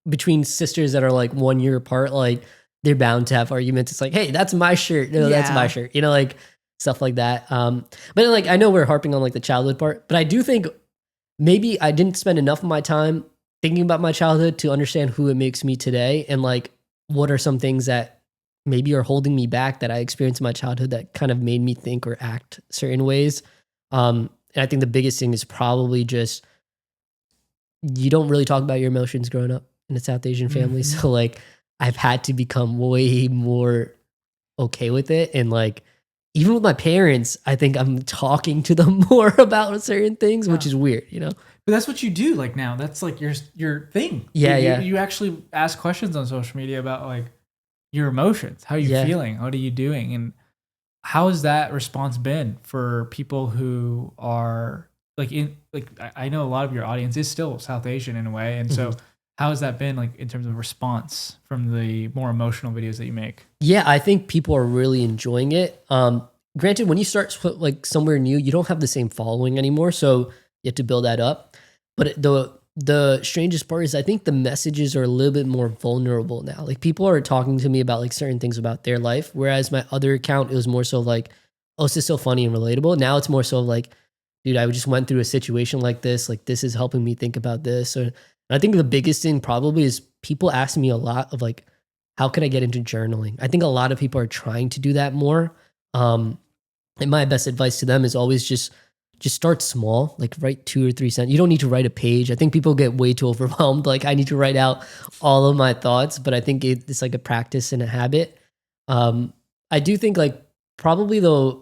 between sisters that are like 1 year apart, like they're bound to have arguments. It's like, hey, that's my shirt. No, that's my shirt. Like stuff like that. But like, I know we're harping on like the childhood part, but I do think maybe I didn't spend enough of my time thinking about my childhood to understand who it makes me today, and like what are some things that maybe are holding me back that I experienced in my childhood that kind of made me think or act certain ways. And I think the biggest thing is probably just, you don't really talk about your emotions growing up in a South Asian family. So like I've had to become way more okay with it. And like, even with my parents, I think I'm talking to them more about certain things, which is weird, But that's what you do. Like now, that's like your thing. Yeah, You actually ask questions on social media about like your emotions. How are you feeling? What are you doing? And how has that response been for people who are like I know a lot of your audience is still South Asian in a way. And so how has that been like in terms of response from the more emotional videos that you make? Yeah, I think people are really enjoying it. Granted, when you start like somewhere new, you don't have the same following anymore. So you have to build that up. But the strangest part is I think the messages are a little bit more vulnerable now. Like people are talking to me about like certain things about their life. Whereas my other account, it was more so like, oh, this is so funny and relatable. Now it's more so like, dude, I just went through a situation like this is helping me think about this. And I think the biggest thing probably is people ask me a lot of like, how can I get into journaling? I think a lot of people are trying to do that more. And my best advice to them is always just just start small, like write 2 or 3 sentences. You don't need to write a page. I think people get way too overwhelmed. Like I need to write out all of my thoughts, but I think it's like a practice and a habit. I do think like probably the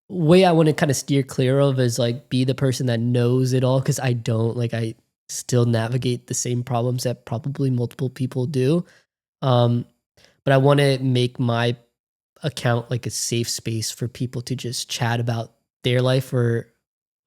way I want to kind of steer clear of is like be the person that knows it all. Cause I don't, like I still navigate the same problems that probably multiple people do. But I want to make my account like a safe space for people to just chat about their life or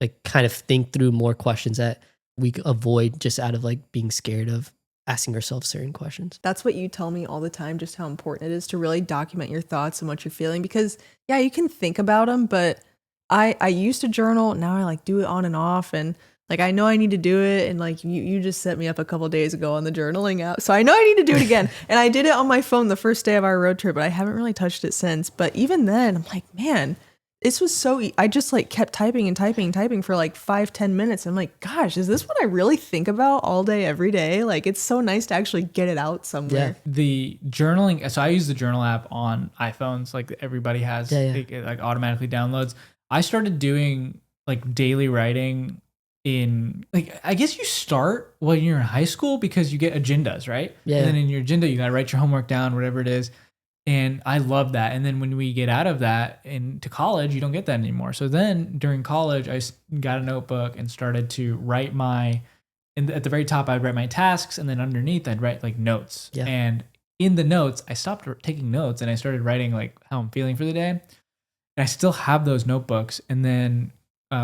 like kind of think through more questions that we avoid just out of like being scared of asking ourselves certain questions. That's what you tell me all the time, just how important it is to really document your thoughts and what you're feeling, because yeah, you can think about them, but I used to journal. Now I like do it on and off, and like I know I need to do it, and like you just set me up a couple days ago on the journaling app, so I know I need to do it again. And I did it on my phone the first day of our road trip, but I haven't really touched it since. But even then, I'm like, man, this was so I just like kept typing and typing and typing for like 5-10 minutes. I'm like, gosh, is this what I really think about all day, every day? Like, it's so nice to actually get it out somewhere. Yeah. The journaling, so I use the journal app on iPhones, like everybody has, it like automatically downloads. I started doing like daily writing in like, I guess you start when you're in high school because you get agendas, right? Yeah. And then in your agenda, you got to write your homework down, whatever it is. And I love that. And then when we get out of that into college, you don't get that anymore. So then during college, I got a notebook and started to write and at the very top, I'd write my tasks. And then underneath, I'd write like notes. Yeah. And in the notes, I stopped taking notes and I started writing like how I'm feeling for the day. And I still have those notebooks. And then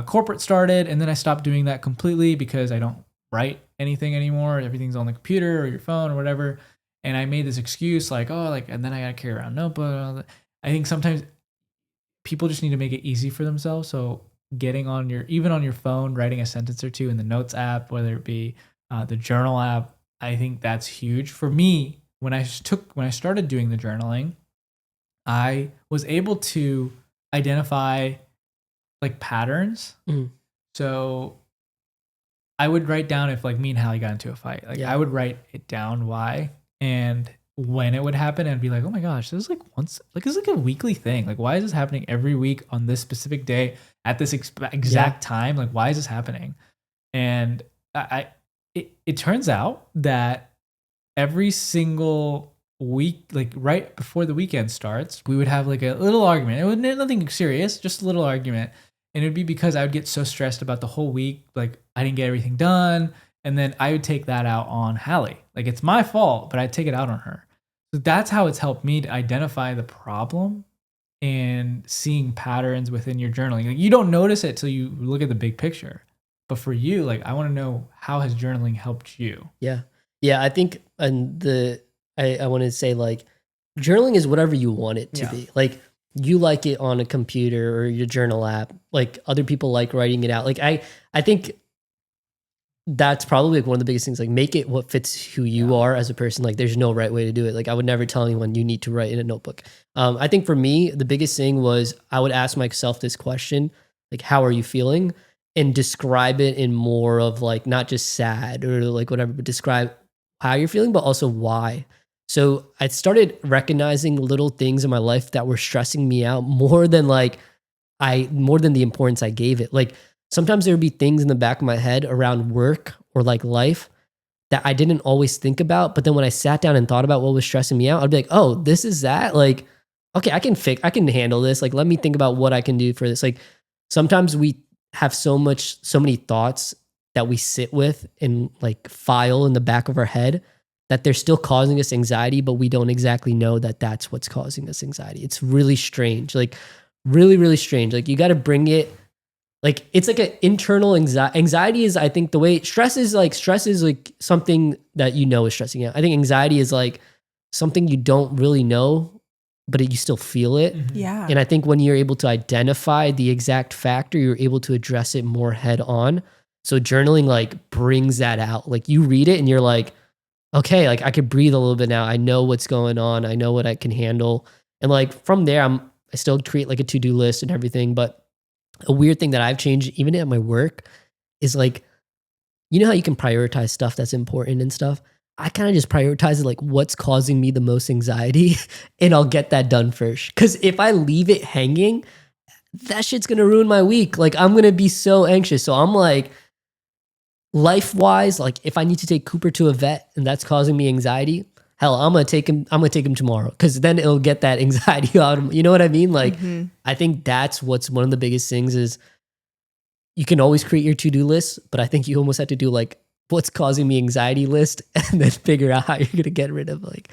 corporate started. And then I stopped doing that completely because I don't write anything anymore. Everything's on the computer or your phone or whatever. And I made this excuse like, oh, like, and then I got to carry around a notebook. I think sometimes people just need to make it easy for themselves. So getting on even on your phone, writing a sentence or two in the notes app, whether it be the journal app, I think that's huge. For me, when I started doing the journaling, I was able to identify like patterns. Mm. So I would write down if like me and Hallie got into a fight, like I would write it down why. And when it would happen, I'd be like, oh my gosh, this is like it's like a weekly thing. Like, why is this happening every week on this specific day at this exact time? Like, why is this happening? And it turns out that every single week, like right before the weekend starts, we would have like a little argument. It was nothing serious, just a little argument. And it would be because I would get so stressed about the whole week. Like I didn't get everything done. And then I would take that out on Hallie. Like it's my fault, but I'd take it out on her. So that's how it's helped me to identify the problem and seeing patterns within your journaling. Like you don't notice it till you look at the big picture. But for you, like I want to know, how has journaling helped you? Yeah. Yeah. I think I want to say like journaling is whatever you want it to be. Like you like it on a computer or your journal app. Like other people like writing it out. Like I think that's probably like one of the biggest things, like make it what fits who you are as a person. Like there's no right way to do it. Like I would never tell anyone you need to write in a notebook. I think for me, the biggest thing was I would ask myself this question, like, how are you feeling? And describe it in more of like, not just sad or like whatever, but describe how you're feeling, but also why. So I started recognizing little things in my life that were stressing me out more than the importance I gave it. Like sometimes there would be things in the back of my head around work or like life that I didn't always think about. But then when I sat down and thought about what was stressing me out, I'd be like, oh, this is that. Like, okay, I can handle this. Like, let me think about what I can do for this. Like sometimes we have so many thoughts that we sit with and like file in the back of our head that they're still causing us anxiety, but we don't exactly know that that's what's causing us anxiety. It's really strange, like really, really strange. Like you got to bring it, like it's like an internal anxiety is, I think the way stress is like something that you know is stressing out. I think anxiety is like something you don't really know, but you still feel it. Mm-hmm. Yeah. And I think when you're able to identify the exact factor, you're able to address it more head on. So journaling like brings that out. Like you read it and you're like, okay, like I could breathe a little bit now. I know what's going on. I know what I can handle. And like from there, I still create like a to-do list and everything. But a weird thing that I've changed even at my work is like, you know how you can prioritize stuff that's important and stuff? I kind of just prioritize like what's causing me the most anxiety and I'll get that done first. Because if I leave it hanging, that shit's gonna ruin my week. Like I'm gonna be so anxious. So I'm like, life wise, like if I need to take Cooper to a vet and that's causing me anxiety, hell, I'm gonna take him tomorrow, because then it'll get that anxiety out of him. You know what I mean? Like I think that's what's one of the biggest things is you can always create your to-do list, but I think you almost have to do like what's causing me anxiety list and then figure out how you're gonna get rid of like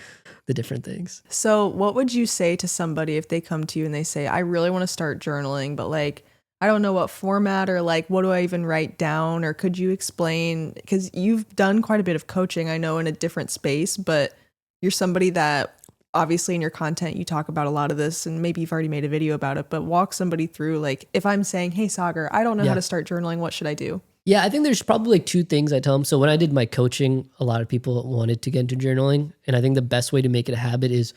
the different things. So what would you say to somebody if they come to you and they say, I really want to start journaling, but like, I don't know what format or like, what do I even write down? Or could you explain, because you've done quite a bit of coaching, I know, in a different space, but you're somebody that obviously in your content, you talk about a lot of this, and maybe you've already made a video about it, but walk somebody through, like, if I'm saying, hey, Sagar, I don't know how to start journaling, what should I do? Yeah, I think there's probably like two things I tell them. So when I did my coaching, a lot of people wanted to get into journaling. And I think the best way to make it a habit is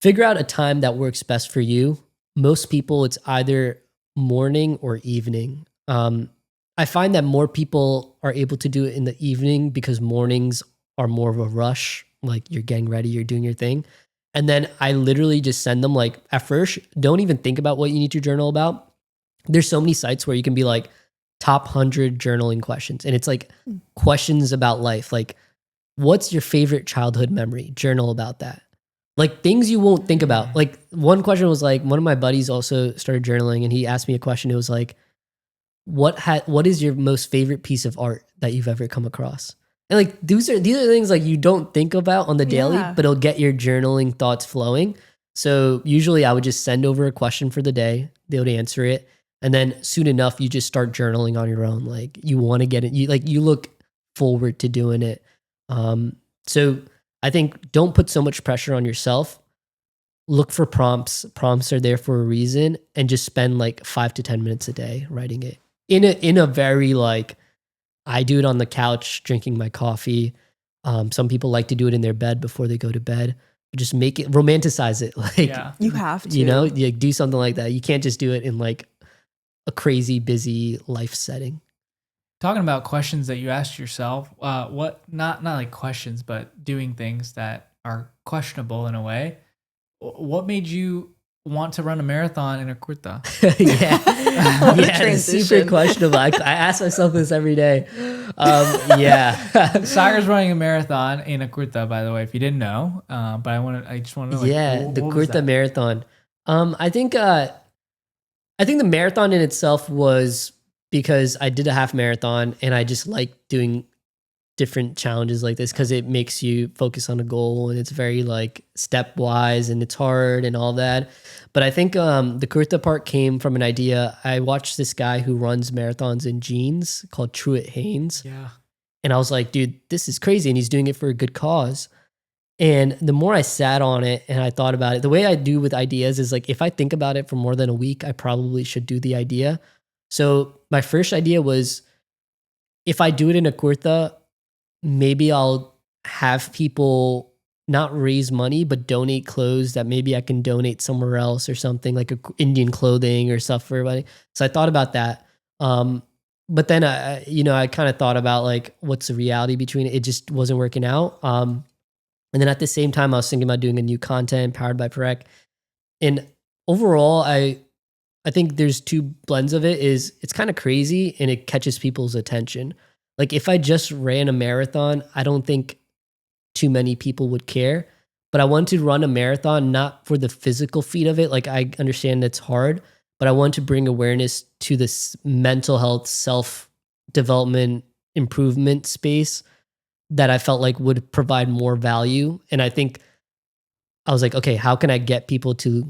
figure out a time that works best for you. Most people, it's either morning or evening. I find that more people are able to do it in the evening because mornings are more of a rush. Like you're getting ready, you're doing your thing. And then I literally just send them like, at first, don't even think about what you need to journal about. There's so many sites where you can be like, top 100 journaling questions. And it's like questions about life. Like, what's your favorite childhood memory? Journal about that. Like things you won't think about. Like one question was like, one of my buddies also started journaling and he asked me a question. It was like, what is your most favorite piece of art that you've ever come across? And like, these are things like you don't think about on the daily, but it'll get your journaling thoughts flowing. So usually I would just send over a question for the day. They would answer it. And then soon enough, you just start journaling on your own. Like you want to get it. You look forward to doing it. So I think don't put so much pressure on yourself. Look for prompts. Prompts are there for a reason, and just spend like 5 to 10 minutes a day writing it in a very like, I do it on the couch, drinking my coffee. Some people like to do it in their bed before they go to bed. Just make it, romanticize it. Like you have to, you know, you do something like that. You can't just do it in like a crazy busy life setting. Talking about questions that you asked yourself, what not like questions, but doing things that are questionable in a way. What made you want to run a marathon in a kurta? It's super questionable. I ask myself this every day. Sagar's running a marathon in a kurta, by the way, if you didn't know. But I just want to know. Like, the kurta marathon. I think the marathon in itself was because I did a half marathon and I just like doing different challenges like this because it makes you focus on a goal and it's very like stepwise and it's hard and all that. But I think the Kurta part came from an idea. I watched this guy who runs marathons in jeans called Truett Haynes. Yeah. And I was like, dude, this is crazy. And he's doing it for a good cause. And the more I sat on it and I thought about it, the way I do with ideas is like, if I think about it for more than a week, I probably should do the idea. So my first idea was, if I do it in a kurta, maybe I'll have people not raise money, but donate clothes that maybe I can donate somewhere else or something, like Indian clothing or stuff for everybody. So I thought about that. But then I kind of thought about like, what's the reality between it? It just wasn't working out. And then at the same time, I was thinking about doing a new content powered by Parekh. And overall, I think there's two blends of it. Is it's kind of crazy and it catches people's attention. Like if I just ran a marathon, I don't think too many people would care. But I wanted to run a marathon not for the physical feat of it. Like I understand it's hard, but I want to bring awareness to this mental health, self-development, improvement space that I felt like would provide more value. And I think I was like, okay, how can I get people to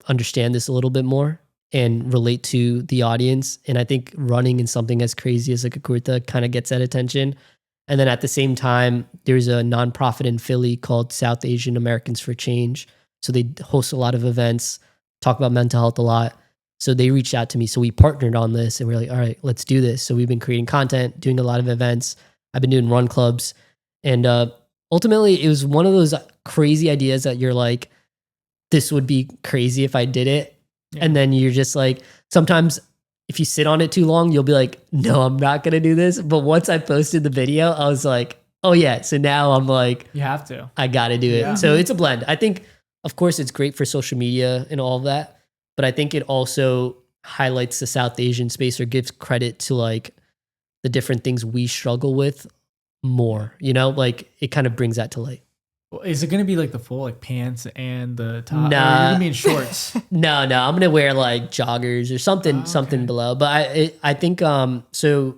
understand this a little bit more and relate to the audience? And I think running in something as crazy as like a kurta kind of gets that attention. And then at the same time, there's a nonprofit in Philly called South Asian Americans for Change. So they host a lot of events, talk about mental health a lot. So they reached out to me. So we partnered on this and we're like, all right, let's do this. So we've been creating content, doing a lot of events. I've been doing run clubs. And ultimately, it was one of those crazy ideas that you're like, this would be crazy if I did it. Yeah. And then you're just like, sometimes if you sit on it too long, you'll be like, no, I'm not going to do this. But once I posted the video, I was like, oh yeah. So now I'm like, you have to. I got to do it. Yeah. So it's a blend. I think, of course, it's great for social media and all of that. but I think it also highlights the South Asian space or gives credit to like the different things we struggle with more, you know, like it kind of brings that to light. Well, is it going to be like the full like pants and the top? Nah. Or are you going to be in shorts? No, I'm going to wear like joggers or something below. But I think, so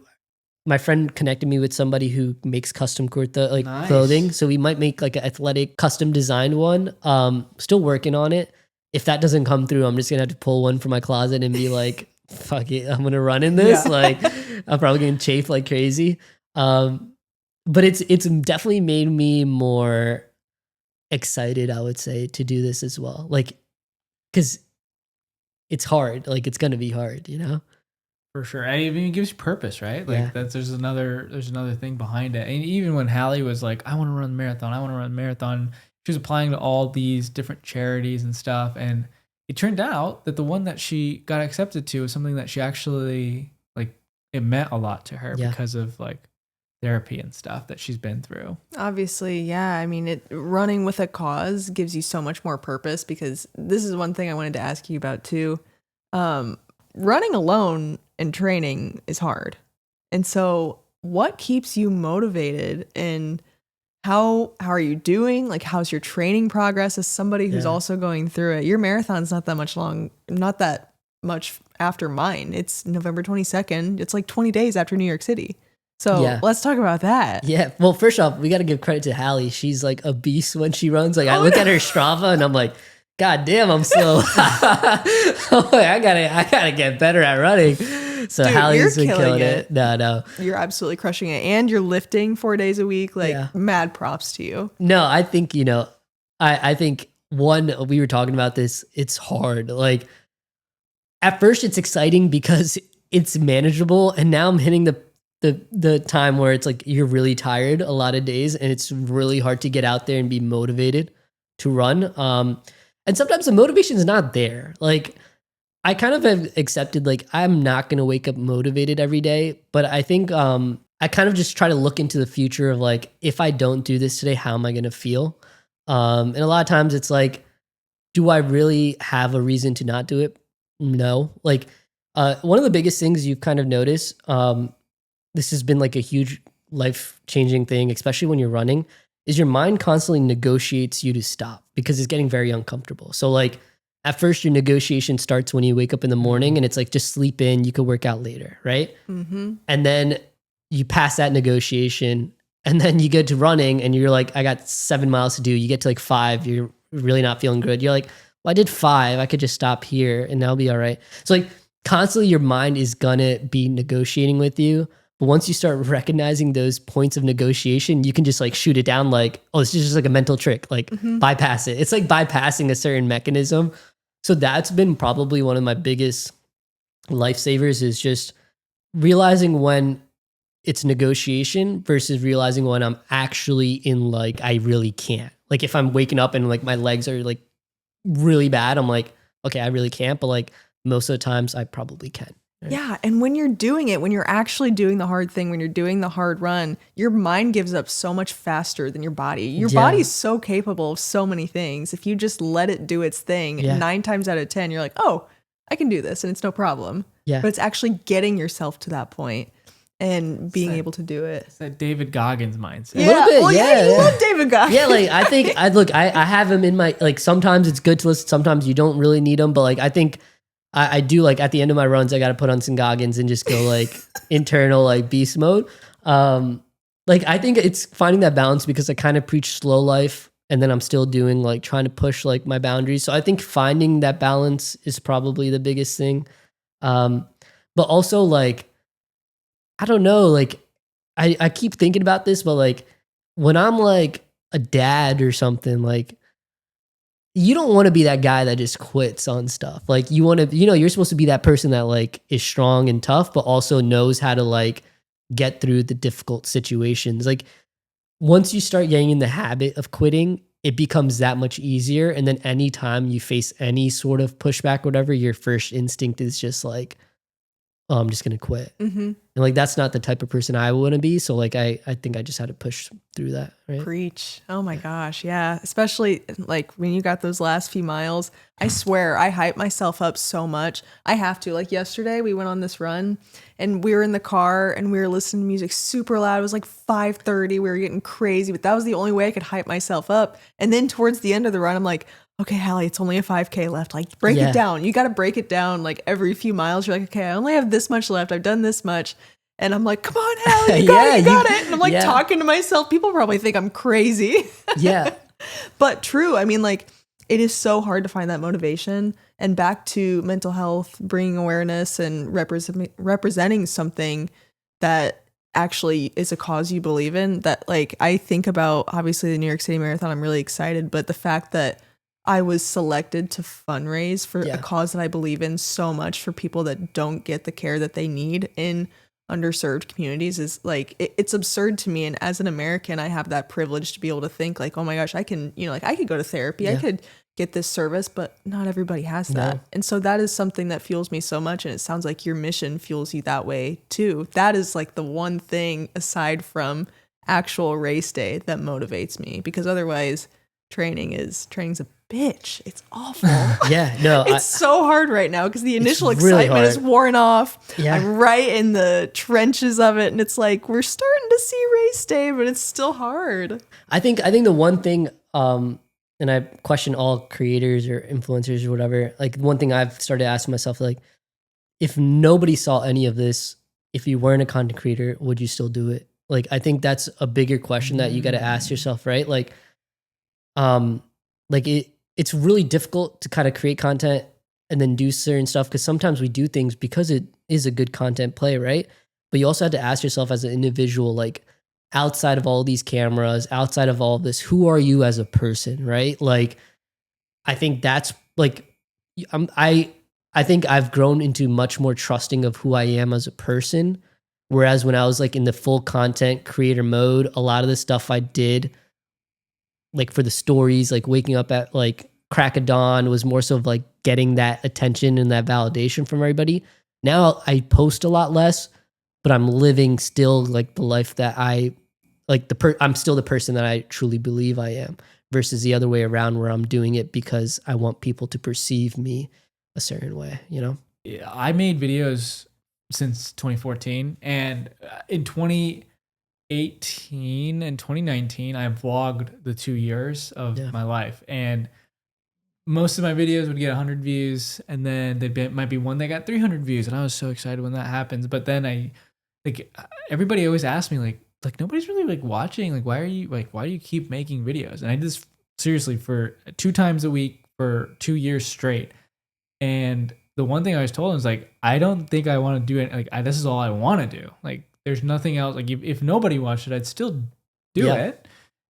my friend connected me with somebody who makes custom kurta like clothing. So we might make like an athletic custom designed one. Still working on it. If that doesn't come through, I'm just gonna have to pull one from my closet and be like, fuck it, I'm gonna run in this. Yeah. Like I'm probably gonna chafe like crazy. But it's definitely made me more excited, I would say, to do this as well. Like, cause it's hard. Like it's gonna be hard, you know? For sure. And even it gives you purpose, right? Like there's another thing behind it. And even when Hallie was like, I want to run the marathon, she was applying to all these different charities and stuff. And it turned out that the one that she got accepted to was something that she actually like, it meant a lot to her because of like therapy and stuff that she's been through. Obviously, yeah. I mean, running with a cause gives you so much more purpose, because this is one thing I wanted to ask you about too. Running alone and training is hard. And so what keeps you motivated, and how are you doing? Like, how's your training progress as somebody who's also going through it? Your marathon's not that much after mine. It's November 22nd. It's like 20 days after New York City. So let's talk about that. Yeah. Well, first off, we got to give credit to Hallie. She's like a beast when she runs. Like I look at her Strava and I'm like, God damn, I'm slow. I'm like, I gotta get better at running. So Dude, Hallie's been you're killing it. No. You're absolutely crushing it. And you're lifting 4 days a week. Like mad props to you. No, I think, you know, I think one, we were talking about this, it's hard. Like at first it's exciting because it's manageable. And now I'm hitting the time where it's like you're really tired a lot of days and it's really hard to get out there and be motivated to run. And sometimes the motivation is not there. Like I kind of have accepted like I'm not going to wake up motivated every day, but I think I kind of just try to look into the future of like, if I don't do this today, how am I going to feel? And a lot of times it's like, do I really have a reason to not do it? No. Like one of the biggest things you've kind of noticed, this has been like a huge life-changing thing, especially when you're running, is your mind constantly negotiates you to stop because it's getting very uncomfortable. So like at first your negotiation starts when you wake up in the morning and it's like, just sleep in, you could work out later, right? Mm-hmm. And then you pass that negotiation and then you get to running and you're like, I got 7 miles to do. You get to like 5, you're really not feeling good. You're like, well, I did 5, I could just stop here and that'll be all right. So like constantly your mind is gonna be negotiating with you. But once you start recognizing those points of negotiation, you can just like shoot it down like, oh, this is just like a mental trick, like bypass it. It's like bypassing a certain mechanism. So that's been probably one of my biggest lifesavers, is just realizing when it's negotiation versus realizing when I'm actually in like, I really can't. Like if I'm waking up and like my legs are like really bad, I'm like, okay, I really can't. But like most of the times I probably can. Right? Yeah. And when you're doing it, when you're actually doing the hard thing, when you're doing the hard run, your mind gives up so much faster than your body. Your body's so capable of so many things. If you just let it do its thing, 9 times out of 10, you're like, oh, I can do this and it's no problem. Yeah. But it's actually getting yourself to that point and being able to do it. It's that David Goggins mindset. Yeah. A little bit, you love David Goggins. Yeah, like I think I have him in my, like sometimes it's good to listen, sometimes you don't really need them, but like I think I do, like at the end of my runs, I got to put on some Goggins and just go like internal like beast mode. Like I think it's finding that balance because I kind of preach slow life and then I'm still doing like trying to push like my boundaries. So I think finding that balance is probably the biggest thing. But also like, I don't know, like I keep thinking about this, but like when I'm like a dad or something, like you don't want to be that guy that just quits on stuff. Like you want to, you know, you're supposed to be that person that like is strong and tough, but also knows how to like get through the difficult situations. Like once you start getting in the habit of quitting, it becomes that much easier. And then anytime you face any sort of pushback, or whatever, your first instinct is just like, oh, I'm just going to quit. Mm-hmm. And like, that's not the type of person I want to be. So like, I think I just had to push through that. Right. Preach. Oh my gosh. Yeah. Especially like when you got those last few miles, I swear I hype myself up so much. I have to. Like yesterday we went on this run and we were in the car and we were listening to music super loud. It was like 5:30. We were getting crazy, but that was the only way I could hype myself up. And then towards the end of the run, I'm like, okay, Hallie, it's only a 5K left. Like break it down. You got to break it down. Like every few miles, you're like, okay, I only have this much left. I've done this much. And I'm like, come on, Hallie, you got it. And I'm like talking to myself. People probably think I'm crazy. Yeah. But true. I mean, like it is so hard to find that motivation. And back to mental health, bringing awareness and representing something that actually is a cause you believe in. That like, I think about obviously the New York City Marathon. I'm really excited. But the fact that I was selected to fundraise for a cause that I believe in so much for people that don't get the care that they need in underserved communities is like, it's absurd to me. And as an American, I have that privilege to be able to think like, oh my gosh, I can, like I could go to therapy. I could get this service, but not everybody has that. No. And so that is something that fuels me so much. And it sounds like your mission fuels you that way too. That is like the one thing aside from actual race day that motivates me, because otherwise training's a bitch. It's awful. It's so hard right now because the initial excitement is worn off. Yeah. I'm right in the trenches of it, and it's like we're starting to see race day, but it's still hard. I think the one thing, and I question all creators or influencers or whatever. Like one thing I've started asking myself, like, if nobody saw any of this, if you weren't a content creator, would you still do it? Like, I think that's a bigger question that you got to ask yourself, right? Like, it's really difficult to kind of create content and then do certain stuff because sometimes we do things because it is a good content play, right? But you also have to ask yourself as an individual, like outside of all these cameras, outside of all of this, who are you as a person, right? Like, I think that's like, I think I've grown into much more trusting of who I am as a person. Whereas when I was like in the full content creator mode, a lot of the stuff I did, like for the stories, like waking up at like crack of dawn was more so of like getting that attention and that validation from everybody. Now I post a lot less, but I'm living still like the life that I like I'm still the person that I truly believe I am versus the other way around where I'm doing it because I want people to perceive me a certain way, you know? Yeah, I made videos since 2014 and in 2018 and 2019, I vlogged the 2 years of my life. And most of my videos would get 100 views and then might be one that got 300 views. And I was so excited when that happens. But then everybody always asked me like nobody's really like watching. Like, why do you keep making videos? And I did this seriously for 2 times a week for 2 years straight. And the one thing I was told is like, I don't think I want to do it. Like, this is all I want to do. Like, there's nothing else. Like if nobody watched it, I'd still do it.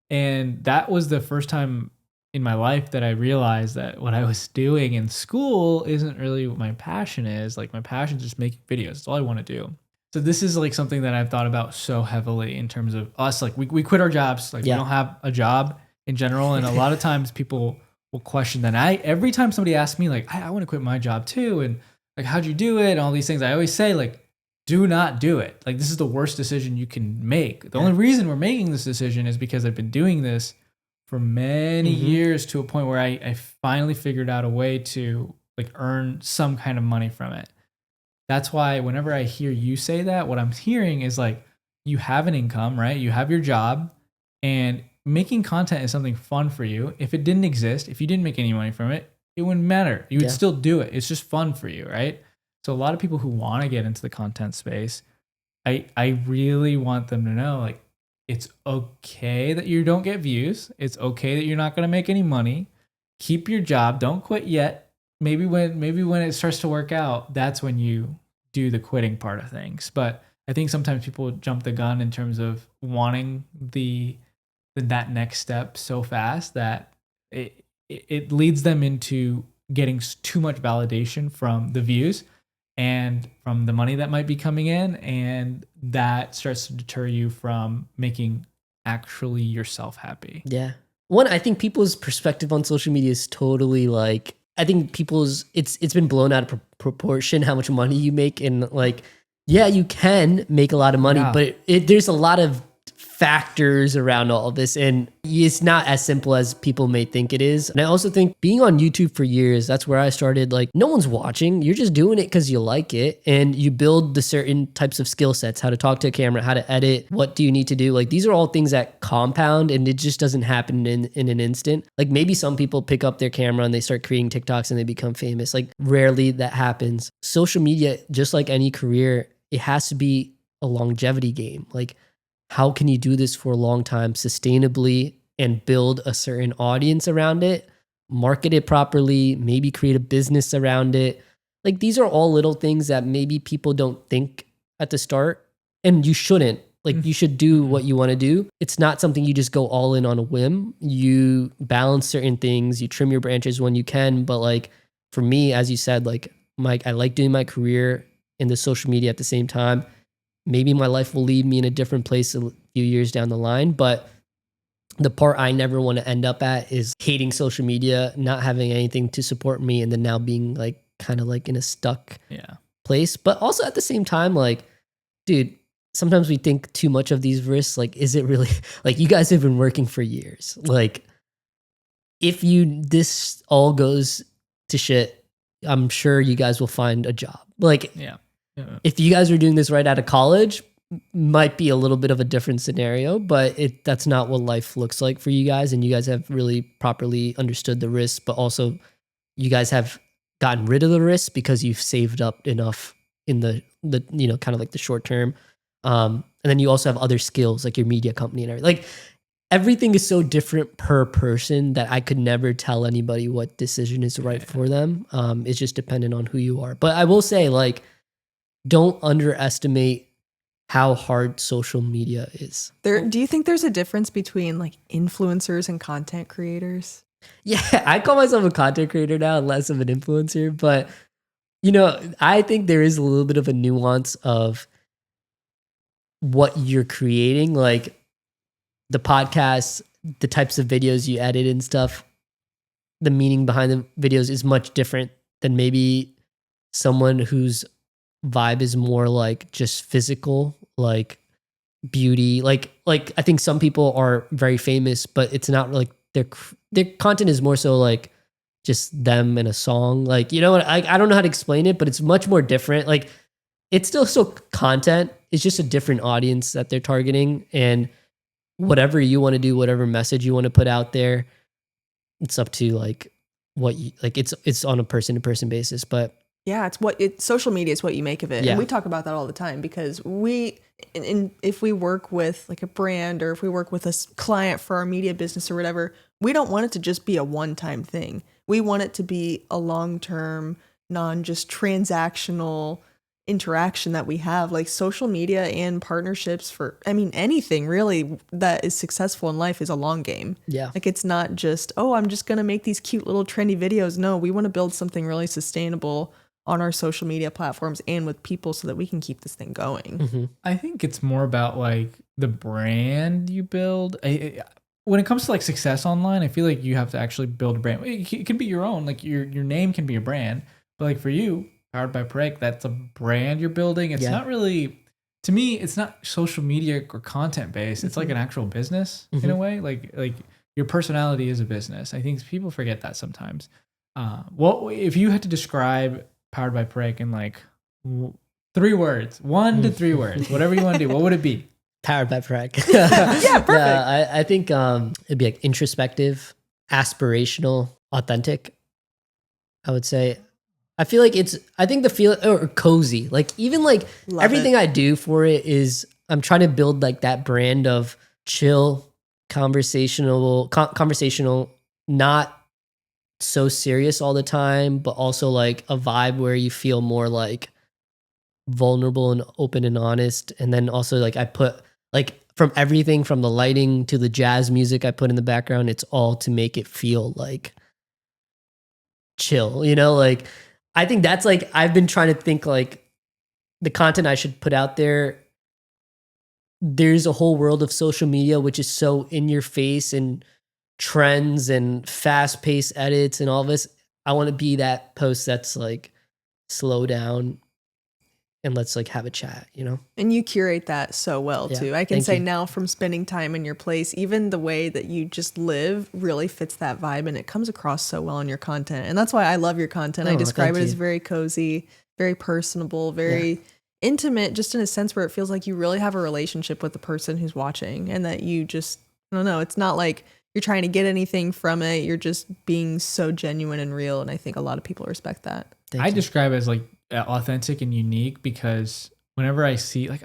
And that was the first time in my life that I realized that what I was doing in school isn't really what my passion is. Like my passion is just making videos. That's all I want to do. So this is like something that I've thought about so heavily in terms of us. Like we quit our jobs. Like we don't have a job in general. And a lot of times people will question that. Every time somebody asks me like, I want to quit my job too. And like, how'd you do it? And all these things. I always say like, do not do it. Like this is the worst decision you can make. The only reason we're making this decision is because I've been doing this for many years to a point where I finally figured out a way to like earn some kind of money from it. That's why whenever I hear you say that, what I'm hearing is like, you have an income, right? You have your job and making content is something fun for you. If it didn't exist, if you didn't make any money from it, it wouldn't matter. You would still do it. It's just fun for you, right? So a lot of people who want to get into the content space, I really want them to know like it's okay that you don't get views. It's okay that you're not going to make any money. Keep your job. Don't quit yet. Maybe when it starts to work out, that's when you do the quitting part of things. But I think sometimes people jump the gun in terms of wanting that next step so fast that it leads them into getting too much validation from the views and from the money that might be coming in, and that starts to deter you from making actually yourself happy. Yeah. One, I think people's perspective on social media is totally like, I think it's been blown out of proportion how much money you make, and like, yeah, you can make a lot of money, Yeah. but there's a lot of factors around all of this, and it's not as simple as people may think it is. And I also think being on YouTube for years, that's where I started. Like, no one's watching. You're just doing it because you like it, and you build the certain types of skill sets: how to talk to a camera, how to edit, what do you need to do. Like, these are all things that compound, and it just doesn't happen in an instant. Like, maybe some people pick up their camera and they start creating TikToks and they become famous. Like, rarely that happens. Social media, just like any career, it has to be a longevity game. Like, how can you do this for a long time sustainably and build a certain audience around it, market it properly, maybe create a business around it? Like, these are all little things that maybe people don't think at the start, and you shouldn't. Like, you should do what you want to do. It's not something you just go all in on a whim. You balance certain things, you trim your branches when you can. But like, for me, as you said, like, Mike, I like doing my career in the social media at the same time. Maybe my life will lead me in a different place a few years down the line. But the part I never want to end up at is hating social media, not having anything to support me, and then now being like kind of like in a stuck place. But also at the same time, like, dude, sometimes we think too much of these risks. Like, is it really, like, you guys have been working for years. Like, if this all goes to shit, I'm sure you guys will find a job. Like, if you guys are doing this right out of college, might be a little bit of a different scenario, but that's not what life looks like for you guys. And you guys have really properly understood the risks, but also you guys have gotten rid of the risks because you've saved up enough in the kind of like the short term. And then you also have other skills like your media company and everything. Like, everything is so different per person that I could never tell anybody what decision is right for them. It's just dependent on who you are. But I will say, like, don't underestimate how hard social media is. Do you think there's a difference between like influencers and content creators? Yeah, I call myself a content creator now, less of an influencer. But, I think there is a little bit of a nuance of what you're creating. Like, the podcasts, the types of videos you edit and stuff, the meaning behind the videos is much different than maybe someone whose vibe is more like just physical, like beauty. Like I think some people are very famous, but it's not like their content is more so like just them and a song. Like, you know what? I don't know how to explain it, but it's much more different. Like, it's still content. It's just a different audience that they're targeting, and whatever you want to do, whatever message you want to put out there, it's up to like what you like. It's on a person to person basis, but yeah, social media is what you make of it. Yeah. And we talk about that all the time because if we work with like a brand, or if we work with a client for our media business or whatever, we don't want it to just be a one-time thing. We want it to be a long-term, just transactional interaction that we have. Like, social media and partnerships anything really that is successful in life is a long game. Yeah. Like, it's not just, I'm just going to make these cute little trendy videos. No, we want to build something really sustainable on our social media platforms and with people so that we can keep this thing going. Mm-hmm. I think it's more about like the brand you build. When it comes to like success online, I feel like you have to actually build a brand. It can be your own, like your name can be a brand, but like for you, Powered by Parekh, that's a brand you're building. It's not really, to me, it's not social media or content based. It's like an actual business in a way. Like your personality is a business. I think people forget that sometimes. Well, if you had to describe Powered by Parekh in like 3 words, 1 to 3 words, whatever you want to do, what would it be? Powered by Parekh. Yeah, perfect. I think it'd be like introspective, aspirational, authentic, I would say. I feel like I think the feel, or cozy, like even like Love everything it. I do for it is I'm trying to build like that brand of chill, conversational, not so serious all the time, but also like a vibe where you feel more like vulnerable and open and honest. And then also like I put like from everything from the lighting to the jazz music I put in the background, it's all to make it feel like chill, like I think that's like, I've been trying to think like the content I should put out there. There's a whole world of social media, which is so in your face and trends and fast paced edits and all this. I want to be that post that's like slow down and let's like have a chat, you know? And you curate that so well Yeah, too. I can thank say you. now from spending time in your place, even the way that you just live really fits that vibe and it comes across so well in your content. And that's why I love your content. I Oh, describe thank it as you. very cozy, very personable, very intimate, just in a sense where it feels like you really have a relationship with the person who's watching and that you just, I don't know, it's not like you're trying to get anything from it. You're just being so genuine and real. And I think a lot of people respect that. Thank I you. describe it as like authentic and unique because whenever I see like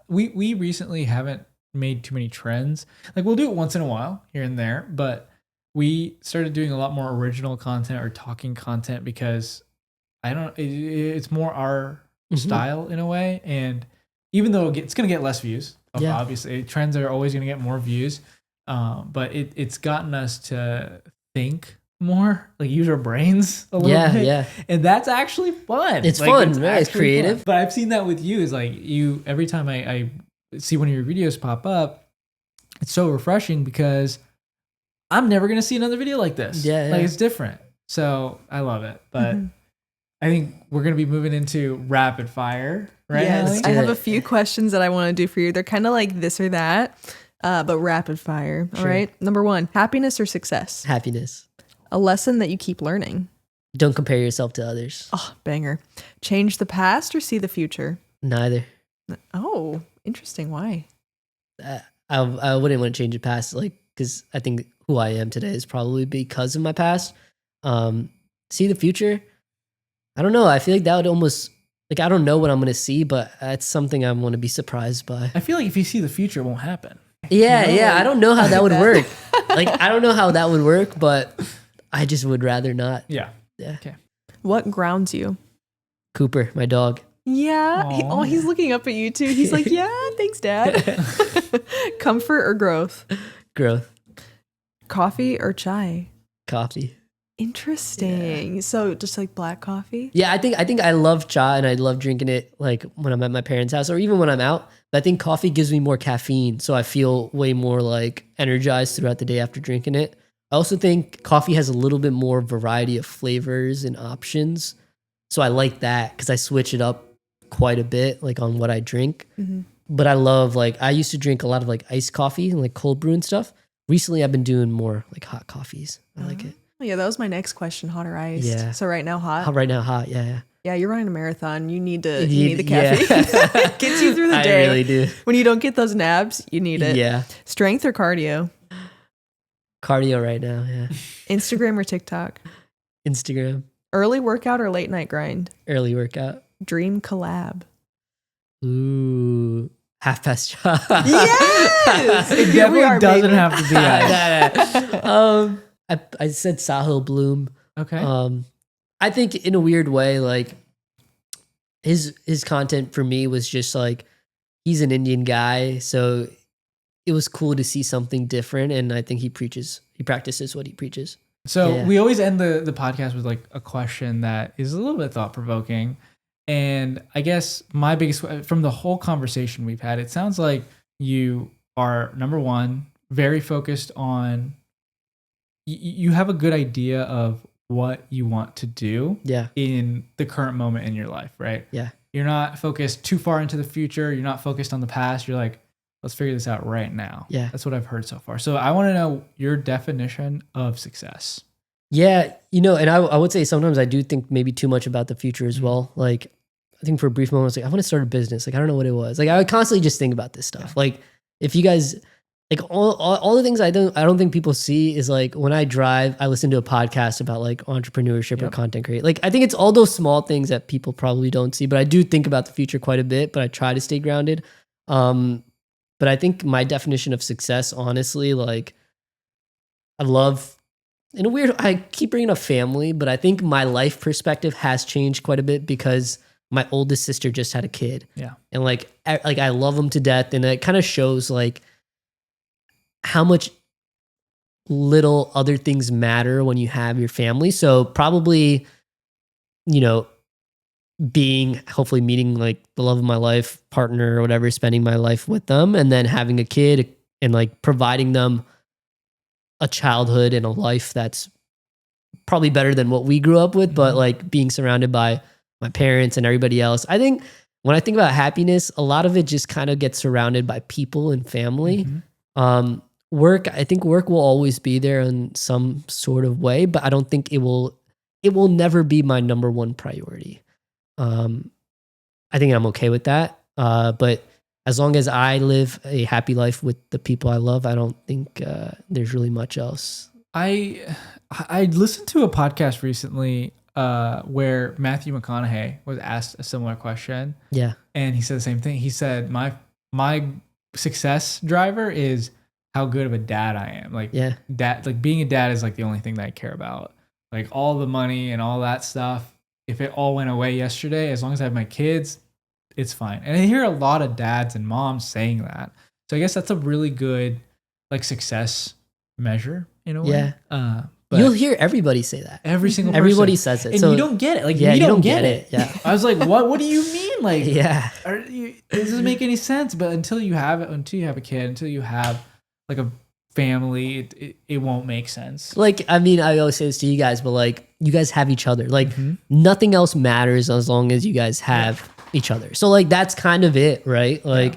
we recently haven't made too many trends. Like we'll do it once in a while here and there, but we started doing a lot more original content or talking content because it's more our style in a way. And even though it's going to get less views, Yeah. obviously trends are always going to get more views. But it's gotten us to think more, like use our brains a little bit. Yeah. And that's actually fun. It's Like, fun, right? It's actually creative. fun. But I've seen that with you is like you, every time I see one of your videos pop up, it's so refreshing because I'm never going to see another video like this. Yeah, Like yeah. it's different. So I love it. But I think we're going to be moving into rapid fire, right? Yes, Natalie? I have do a it. few questions that I want to do for you. They're kind of like this or that, but rapid fire. All Sure. right. Number 1, happiness or success? Happiness. A lesson that you keep learning. Don't compare yourself to others. Oh, banger. Change the past or see the future? Neither. Oh, interesting. Why? I wouldn't want to change the past, like, because I think who I am today is probably because of my past. See the future. I don't know. I feel like that would almost like I don't know what I'm gonna see, but that's something I want to be surprised by. I feel like if you see the future, it won't happen. Yeah, No, yeah. I don't know how I that would bet. work. Like I don't know how that would work, but I just would rather not. Yeah. Yeah. Okay. What grounds you? Cooper, my dog. Yeah. Aw. He's looking up at you too. He's like, yeah, thanks, Dad. Comfort or growth? Growth. Coffee or chai? Coffee. Interesting. So just like black coffee? Yeah, I think I love chai and I love drinking it like when I'm at my parents' house or even when I'm out. But I think coffee gives me more caffeine, so I feel way more like energized throughout the day after drinking it. I also think coffee has a little bit more variety of flavors and options. So I like that because I switch it up quite a bit, like on what I drink. But I love like I used to drink a lot of like iced coffee and like cold brew and stuff. Recently, I've been doing more like hot coffees. I like it. Oh, yeah, that was my next question, hot or iced? Yeah. So right now, hot? Hot right now, hot. Yeah, Yeah, you're running a marathon. You need the yeah. caffeine. Gets you through the I day. really do. When you don't get those nabs, you need it. Yeah. Strength or cardio? Cardio right now. Yeah. Instagram or TikTok? Instagram. Early workout or late night grind? Early workout. Dream collab? Ooh. Half past job. Yes! It Here we definitely are, doesn't baby. have to be that. I said Sahil Bloom. Okay. I think in a weird way, like his content for me was just like he's an Indian guy, so it was cool to see something different. And I think he practices what he preaches. So Yeah. we always end the podcast with like a question that is a little bit thought provoking. And I guess my biggest, from the whole conversation we've had, it sounds like you are, number one, very focused on, you have a good idea of what you want to do Yeah. in the current moment in your life, right? Yeah. You're not focused too far into the future. You're not focused on the past. You're like, let's figure this out right now. Yeah. That's what I've heard so far. So I want to know your definition of success. Yeah, and I would say sometimes I do think maybe too much about the future as well. Like, I think for a brief moment, I was like, I want to start a business. Like, I don't know what it was. Like, I would constantly just think about this stuff. Like, if you guys, like, all the things I don't think people see is like when I drive, I listen to a podcast about like entrepreneurship or content creation. Like, I think it's all those small things that people probably don't see. But I do think about the future quite a bit. But I try to stay grounded. But I think my definition of success, honestly, like, I love. In a weird, I keep bringing up family, but I think my life perspective has changed quite a bit because my oldest sister just had a kid. Yeah. And like I love them to death. And it kind of shows like how much little other things matter when you have your family. So probably, hopefully meeting like the love of my life, partner or whatever, spending my life with them and then having a kid and like providing them a childhood and a life that's probably better than what we grew up with, but like being surrounded by my parents and everybody else. I think when I think about happiness, a lot of it just kind of gets surrounded by people and family. Work, I think work will always be there in some sort of way, but I don't think it will never be my number one priority. I think I'm okay with that. But as long as I live a happy life with the people I love, I don't think there's really much else. I listened to a podcast recently where Matthew McConaughey was asked a similar question. Yeah. And he said the same thing. He said, my success driver is how good of a dad I am. Like being a dad is like the only thing that I care about. Like all the money and all that stuff. If it all went away yesterday, as long as I have my kids, it's fine. And I hear a lot of dads and moms saying that. So I guess that's a really good like success measure in a way. Yeah. But you'll hear everybody say that. Every single everybody person. says it. And so you don't get it. Like you don't get it. Yeah. I was like, what do you mean? Like, it doesn't make any sense. But until you have a kid, until you have like a family, it won't make sense. Like, I mean, I always say this to you guys, but like you guys have each other. Like nothing else matters as long as you guys have each other. So like that's kind of it, right? Like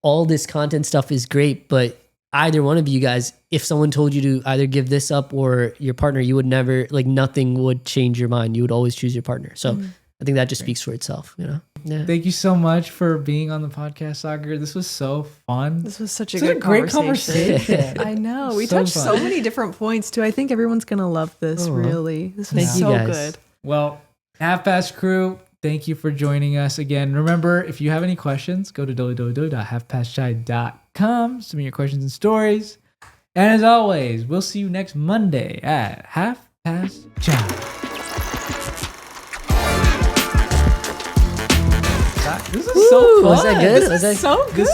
all this content stuff is great, but either one of you guys, if someone told you to either give this up or your partner, you would never, like nothing would change your mind. You would always choose your partner. So I think that just speaks for itself, you know? Yeah. Thank you so much for being on the podcast, Sagar. This was so fun. This was such a great conversation. I know. We touched so many different points too. I think everyone's going to love this, really. This was so good. Well, Half Past Crew, thank you for joining us again. Remember, if you have any questions, go to www.halfpastchai.com. Submit your questions and stories. And as always, we'll see you next Monday at Half Past Chai. This is so fun. Was that good? This is so good.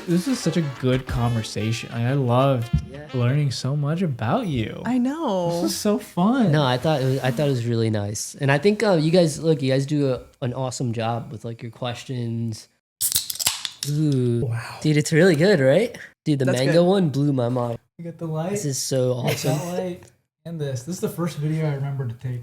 This is such a good conversation. I loved learning so much about you. I know. This is so fun. No, I thought it was really nice, and I think you guys do an awesome job with like your questions. Ooh, wow, dude, it's really good, right? Dude, the mango one blew my mind. You got the light. This is so awesome. That light and this. This is the first video I remember to take.